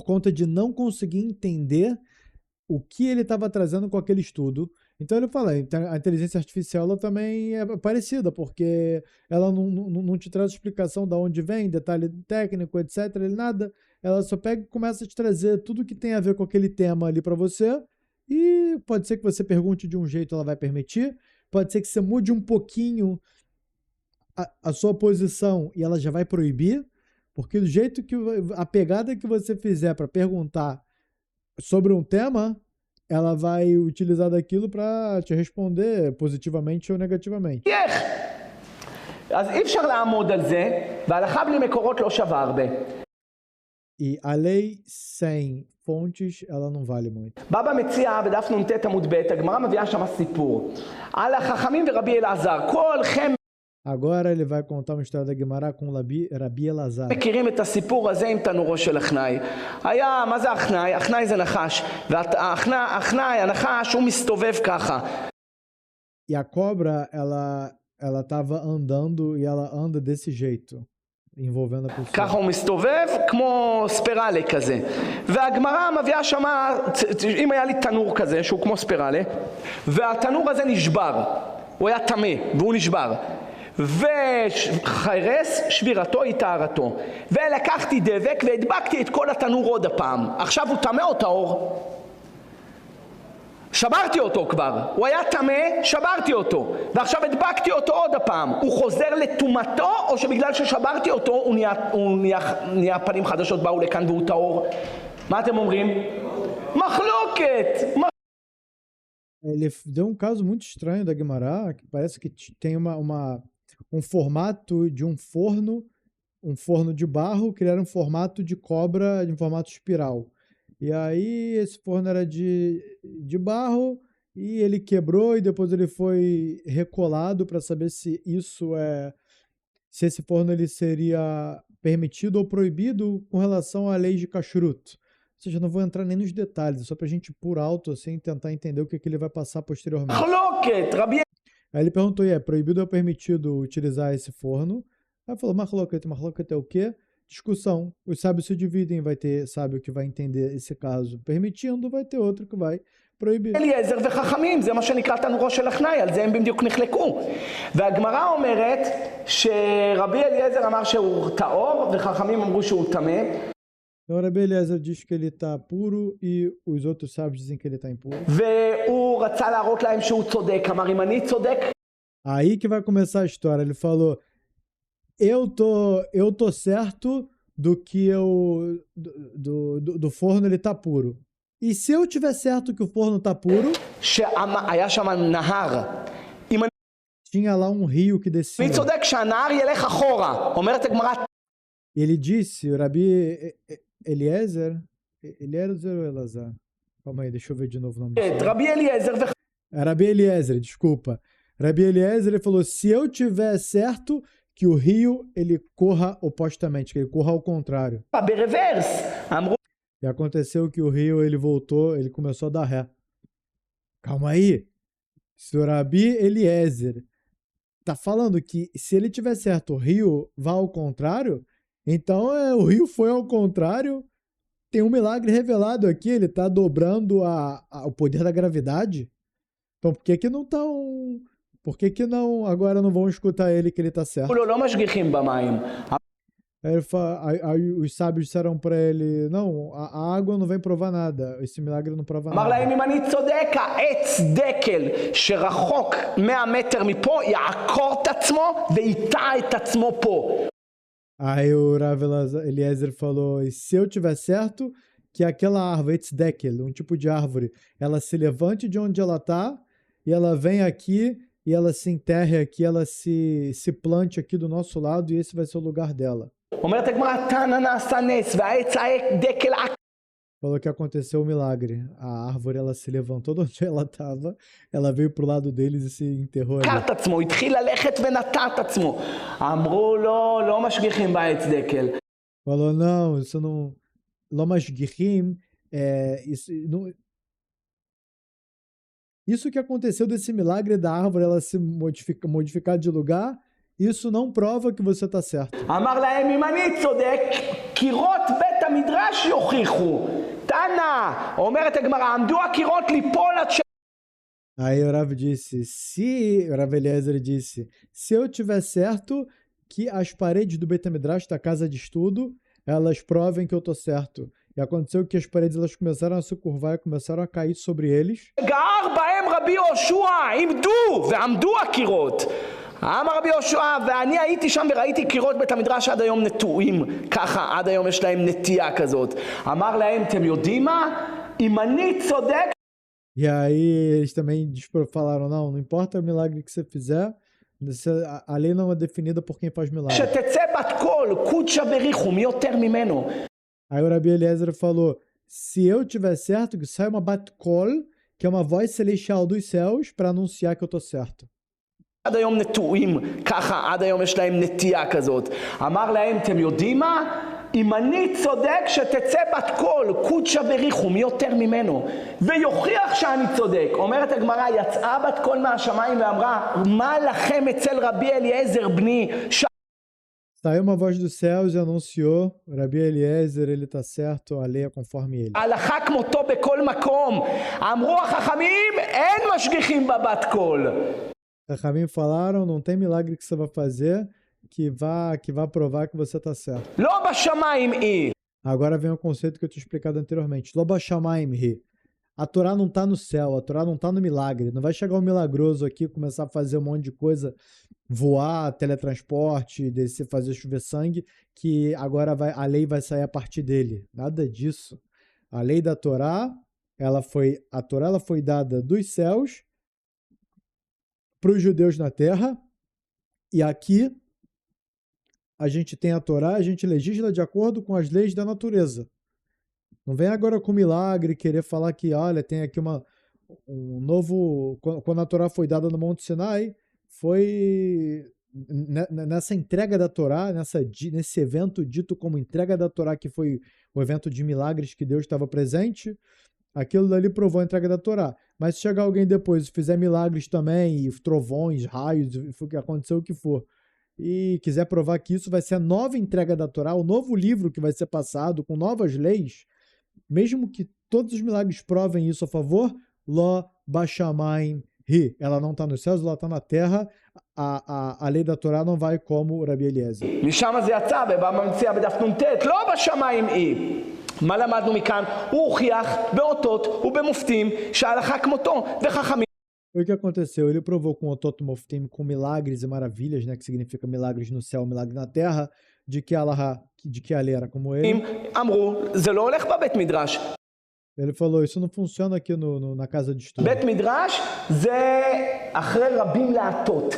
conta de não conseguir entender o que ele estava trazendo com aquele estudo. Então ele fala, a inteligência artificial ela também é parecida, porque ela não te traz explicação de onde vem, detalhe técnico, etc. Nada. Ela só pega e começa a te trazer tudo que tem a ver com aquele tema ali para você. E pode ser que você pergunte de um jeito, ela vai permitir. Pode ser que você mude um pouquinho a sua posição e ela já vai proibir. Porque do jeito que a pegada que você fizer para perguntar sobre um tema, ela vai utilizar daquilo para te responder positivamente ou negativamente. אז אי אפשר לעמוד על זה, וההלכה בלי מקורות לא שווה הרבה. E a lei sem fontes, ela não vale muito. בבא מציע בדף נ"ט עמוד ב', הגמרא מביאה שם סיפור על החכמים ורבי אלעזר. כולכם Agora ele vai contar uma história da Guimará com Rabi Elazar. מכירים את הסיפור הזה עם תנורו של אחנאי. היה, מה זה אחנאי? אחנאי זה נחש. והאחנאי, הנחש, הוא מסתובב ככה. E a cobra, ela estava andando e ela anda desse jeito, envolvendo a pessoa. ככה הוא מסתובב כמו ספירלה כזה. והגמרא מביאה שמה, אם היה לי תנור כזה שהוא כמו ספירלה, והתנור הזה נשבר. הוא היה טמא והוא נשבר. וחרס שבירתו היא טהרתו. ולקחתי דבק והדבקתי את כל התנור עוד הפעם. עכשיו הוא טמא או טהור? שברתי אותו כבר. הוא היה טמא, שברתי אותו. ועכשיו הדבקתי אותו עוד הפעם. הוא חוזר לטומאתו, או שבגלל ששברתי אותו הוא נהיה פנים חדשות באו לכאן והוא טהור? מה אתם אומרים? מחלוקת! Ele deu um caso muito estranho da Guimará, que parece que tem um formato de um forno de barro, criaram um formato de cobra, em formato espiral. E aí esse forno era de barro e ele quebrou e depois ele foi recolado para saber se se esse forno ele seria permitido ou proibido com relação à lei de kashrut. Ou seja, não vou entrar nem nos detalhes, só para a gente por alto assim tentar entender o que ele vai passar posteriormente. Aí ele perguntou, é proibido ou permitido utilizar esse forno? Aí falou, mahloket é o quê? Discussão. Os sábios se dividem, vai ter sábio que vai entender esse caso permitindo, vai ter outro que vai proibir. אליעזר וחכמים, זה מה שנקרא תנורו של אחנאי, על זה הם בדיוק נחלקו. והגמרא אומרת שרבי אליעזר אמר שהוא טהור וחכמים אמרו שהוא טמא. Então, Rabi Eliezer diz que ele está puro e os outros sábios dizem que ele está impuro. והוא רצה להראות להם שהוא צודק, אמר אם אני צודק. Aí que vai começar a história. Ele falou, eu tô certo do que do forno ele tá puro. E se eu tiver certo que o forno tá puro, היה שם נהר. tinha lá um rio que descia. אני צודק שהנהר ילך אחורה, אומרת הגמרא. Ele disse, o Rabi Eliezer ou Elazar? Calma aí, deixa eu ver de novo o nome dele. Rabi Eliezer, desculpa. Rabi Eliezer, ele falou, se eu tiver certo que o rio, ele corra opostamente, que ele corra ao contrário. E aconteceu que o rio, ele voltou, ele começou a dar ré. Calma aí. Se o Rabi Eliezer tá falando que se ele tiver certo, o rio vai ao contrário, então o rio foi ao contrário, tem um milagre revelado aqui, ele está dobrando o poder da gravidade. Então por que que não agora não vão escutar ele que ele está certo? לו, לא משגיחים במים. Aí os sábios disseram para ele, não, a água não vem provar nada, esse milagre não prova אמר להם, nada. אם אני צודק, העץ דקל שרחוק 100 מטר מפה יעקור את עצמו ויטע את עצמו פה. Aí o Rav Eliezer falou, e se eu tiver certo, que aquela árvore, Tzdekel, um tipo de árvore, ela se levante de onde ela está e ela vem aqui e ela se enterre aqui, ela se plante aqui do nosso lado e esse vai ser o lugar dela. אומרת הגמרא, תנא נעשה נס והעץ דקל Falou que aconteceu o milagre. A árvore, ela se levantou de onde ela estava, ela veio pro lado deles e se enterrou ali. עקר את עצמו, התחיל leleket ונטע את עצמו. אמרו לו, לא משגיחים בעץ דקל. Falou, não, isso não... Lomas Gihim, isso que aconteceu desse milagre da árvore, ela se modificar de lugar, isso não prova que você está certo. אמר להם, אם אני צודק, קירות בית המדרש יוכיחו. תנא, אומרת הגמרא, עמדו הקירות ליפול עד ש... Aí o Rav Eliezer disse, se eu tiver certo que as paredes do Beit HaMidrash, da casa de estudo, elas provem que eu estou certo. E aconteceu que as paredes elas começaram a se curvar e começaram a cair sobre eles. גער בהם רבי יהושע, עמדו ועמדו הקירות. אמר רבי יהושע, ואני הייתי שם וראיתי קירות בית המדרש עד היום נטועים, ככה, עד היום יש להם נטייה כזאת. אמר להם, אתם יודעים מה? אם אני צודק... E aí eles também falaram, não importa o milagre que você fizer, a lei não é definida por quem faz milagre. שתצא בת קול, קודשא בריחו, מי יותר ממנו? Aí o Rabi Eliezer falou, se eu tiver certo, que sai uma bat kol, que é uma voz celestial dos céus, para anunciar que eu estou certo. עד היום נטועים, ככה, עד היום יש להם נטייה כזאת. אמר להם, אתם יודעים מה? אם אני צודק שתצא בת קול, קודשא בריחו, מי יותר ממנו? ויוכיח שאני צודק. אומרת הגמרא, יצאה בת קול מהשמיים ואמרה, מה לכם אצל רבי אליעזר בני? Saiu uma voz dos céus e anunciou, Rabi Eliezer, ele está certo, a lei é conforme ele. הלכה כמותו בכל מקום. אמרו החכמים, אין משגיחים בבת קול. Rachamim falaram, não tem milagre que você vai fazer que vá provar que você está certo. לא בשמיים היא. Agora vem o conceito que eu tinha explicado anteriormente. Lo bashamayim hi. A Torá não está no céu, a Torá não está no milagre. Não vai chegar um milagroso aqui e começar a fazer um monte de coisa, voar, teletransporte, descer, fazer chover sangue, que agora a lei vai sair a partir dele. Nada disso. A lei da Torá, a Torá ela foi dada dos céus para os judeus na terra, e aqui a gente tem a Torá, a gente legisla de acordo com as leis da natureza. Não vem agora com milagre, querer falar que, olha, tem aqui um novo... Quando a Torá foi dada no Monte Sinai, foi nessa entrega da Torá, nesse evento dito como entrega da Torá, que foi o evento de milagres que Deus estava presente, aquilo dali provou a entrega da Torá. Mas se chegar alguém depois e fizer milagres também, e trovões, raios, aconteceu o que for, e quiser provar que isso vai ser a nova entrega da Torá, o novo livro que vai ser passado com novas leis, mesmo que todos os milagres provem isso a favor, Lo Bashamayim Hi. Ela não está nos céus, ela está na terra. A lei da Torá não vai como o Rabi Eliezer. משם זה יצא, במציאה בדף נ"ט, לא בשמיים היא. מה למדנו מכאן? הוא הוכיח באותות ובמופתים שההלכה כמותו וחכמים. O que aconteceu? Ele provou com o Otot Moftim, com milagres e maravilhas, né, que significa milagres no céu, milagre na terra, de que a lei era como ele. אמרו, זה לא הולך בבית מדרש. Ele falou, isso não funciona aqui na casa de estudo. בית מדרש זה אחרי רבים להטות.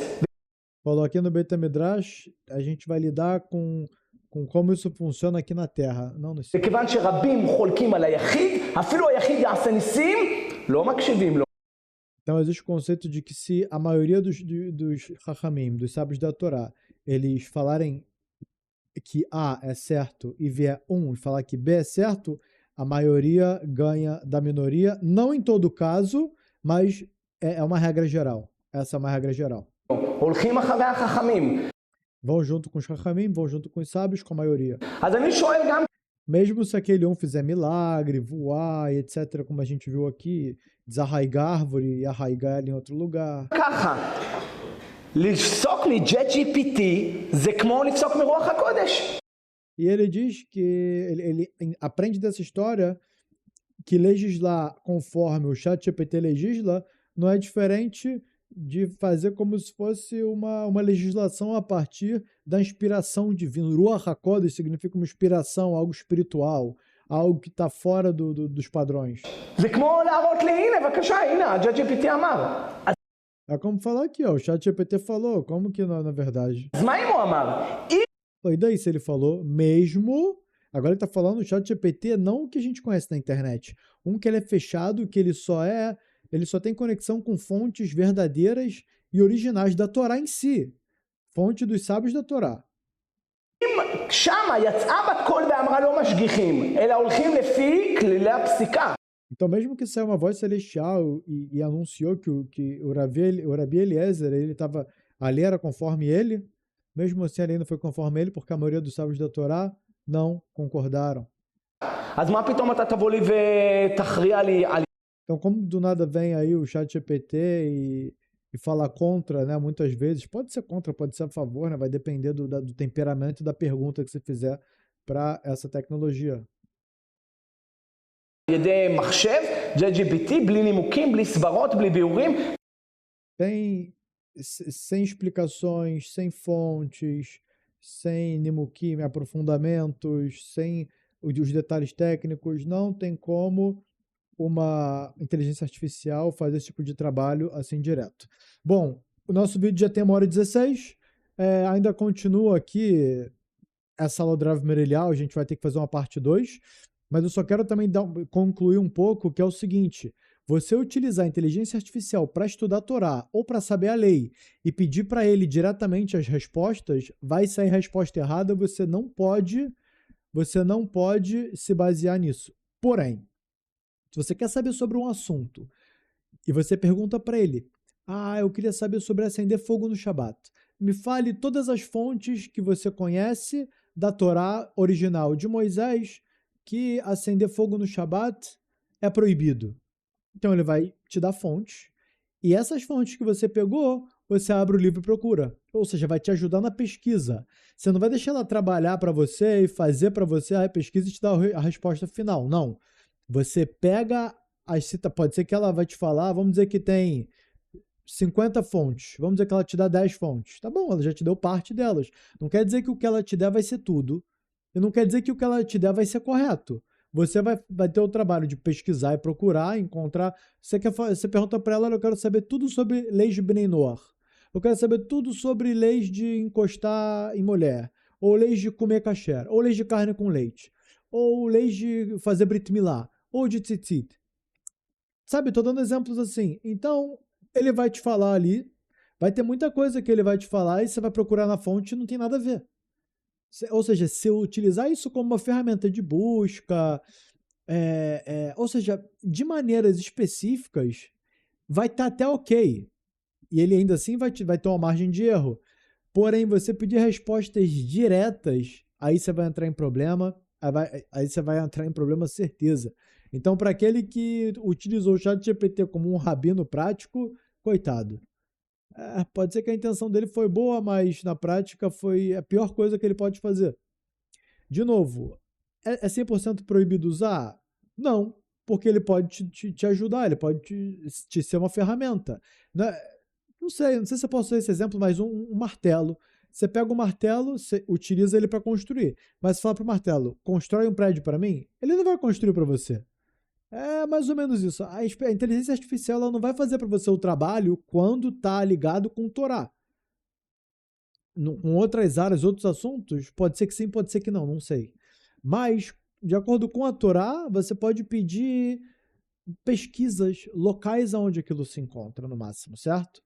Falou, aqui no Beit HaMidrash, a gente vai lidar com como isso funciona aqui na terra, não no céu. וכיוון שרבים חולקים על היחיד, אפילו היחיד יעשה ניסים, לא מקשיבים לו. Então existe o conceito de que se a maioria dos Chachamim, dos sábios da Torá, eles falarem que A é certo e vier e falar que B é certo, a maioria ganha da minoria, não em todo caso, mas é uma regra geral. Essa é uma regra geral. הולכים אחרי החכמים. Vão junto com os Chachamim, vão junto com os sábios, com a maioria. אז אני שואל גם... mesmo se aquele um fizer milagre, voar, etc., como a gente viu aqui, desarraigar árvore e arraigar ela em outro lugar. ככה, לפסוק מ-JetGPT זה כמו לפסוק מרוח הקודש. E ele diz que ele aprende dessa história que legislar conforme o ChatGPT legisla não é diferente de fazer como se fosse uma legislação a partir da inspiração divina. Ruach HaKodesh significa uma inspiração, algo espiritual, algo que está fora dos padrões. זה כמו להראות לי, הנה, בבקשה, הנה, ה-JetGPT אמר. É como falar aqui, ó, o ChatGPT falou, como que na verdade? אז מה אם הוא אמר? E daí se ele falou mesmo, agora ele está falando o ChatGPT, não o que a gente conhece na internet, que ele é fechado, que ele só tem conexão com fontes verdadeiras e originais da Torá em si, fonte dos sábios da Torá. שמה יצאה בת קול ואמרה לא משגיחים, אלא הולכים לפי כללי הפסיקה. Então, mesmo que saia uma voz celestial e anunciou que o Rabi Eliezer, ele estava ali, era conforme ele, mesmo assim ele ainda foi conforme ele, porque a maioria dos sábios da Torá não concordaram. אז מה פתאום אתה תבוא לי ותכריע לי על... Então, como do nada vem aí o ChatGPT e fala contra, né, muitas vezes, pode ser contra, pode ser a favor, né, vai depender do temperamento e da pergunta que você fizer para essa tecnologia. ידי מחשב, JetGPT, בלי נימוקים, בלי סברות, בלי ביאורים. Sem explicações, sem fontes, sem nimukim, aprofundamentos, sem os detalhes técnicos, não tem como uma inteligência artificial fazer esse tipo de trabalho assim direto. Bom, o nosso vídeo já tem 1h16, ainda continua aqui essa aula do Rav Merelial, a gente vai ter que fazer uma parte 2, mas eu só quero também concluir um pouco, que é o seguinte: você utilizar a inteligência artificial para estudar a Torá ou para saber a lei e pedir para ele diretamente as respostas, vai sair resposta errada, você não pode se basear nisso. Porém, se você quer saber sobre um assunto e você pergunta para ele, eu queria saber sobre acender fogo no Shabat. Me fale todas as fontes que você conhece da Torá original de Moisés que acender fogo no Shabat é proibido. Então ele vai te dar fontes, e essas fontes que você pegou, você abre o livro e procura. Ou seja, vai te ajudar na pesquisa. Você não vai deixar ela trabalhar para você e fazer para você a pesquisa e te dar a resposta final. Não. Você pega as citas, pode ser que ela vai te falar, vamos dizer que tem 50 fontes, vamos dizer que ela te dá 10 fontes. Tá bom, ela já te deu parte delas. Não quer dizer que o que ela te der vai ser tudo, e não quer dizer que o que ela te der vai ser correto. Você vai ter o trabalho de pesquisar e procurar, encontrar. Você pergunta para ela, eu quero saber tudo sobre leis de Bnei Noach. Eu quero saber tudo sobre leis de encostar em mulher, ou leis de comer kasher, ou leis de carne com leite, ou leis de fazer Brit Milá, ou de tzitzit. Sabe, estou dando exemplos assim. Então, ele vai te falar ali, vai ter muita coisa que ele vai te falar e você vai procurar na fonte e não tem nada a ver. Ou seja, se eu utilizar isso como uma ferramenta de busca, ou seja, de maneiras específicas, vai estar até ok. E ele ainda assim vai ter uma margem de erro. Porém, você pedir respostas diretas, aí você vai entrar em problema, aí você vai entrar em problema certeza. Então, para aquele que utilizou o ChatGPT como um rabino prático, coitado. Pode ser que a intenção dele foi boa, mas na prática foi a pior coisa que ele pode fazer. De novo, é 100% proibido usar? Não, porque ele pode te ajudar, ele pode te ser uma ferramenta. Não sei se eu posso usar esse exemplo, mas um martelo. Você pega o martelo, você utiliza ele para construir. Mas você fala para o martelo, constrói um prédio para mim, ele não vai construir para você. É mais ou menos isso. A inteligência artificial ela não vai fazer para você o trabalho quando está ligado com o Torá. Com outras áreas, outros assuntos, pode ser que sim, pode ser que não sei. Mas, de acordo com a Torá, você pode pedir pesquisas locais onde aquilo se encontra, no máximo, certo?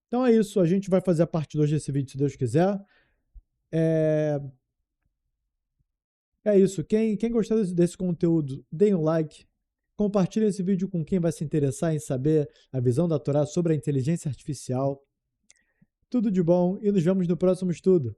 Então é isso, a gente vai fazer a parte 2 desse vídeo, se Deus quiser. É isso, quem gostar desse conteúdo, deem um like. Compartilhe esse vídeo com quem vai se interessar em saber a visão da Torá sobre a inteligência artificial. Tudo de bom e nos vemos no próximo estudo.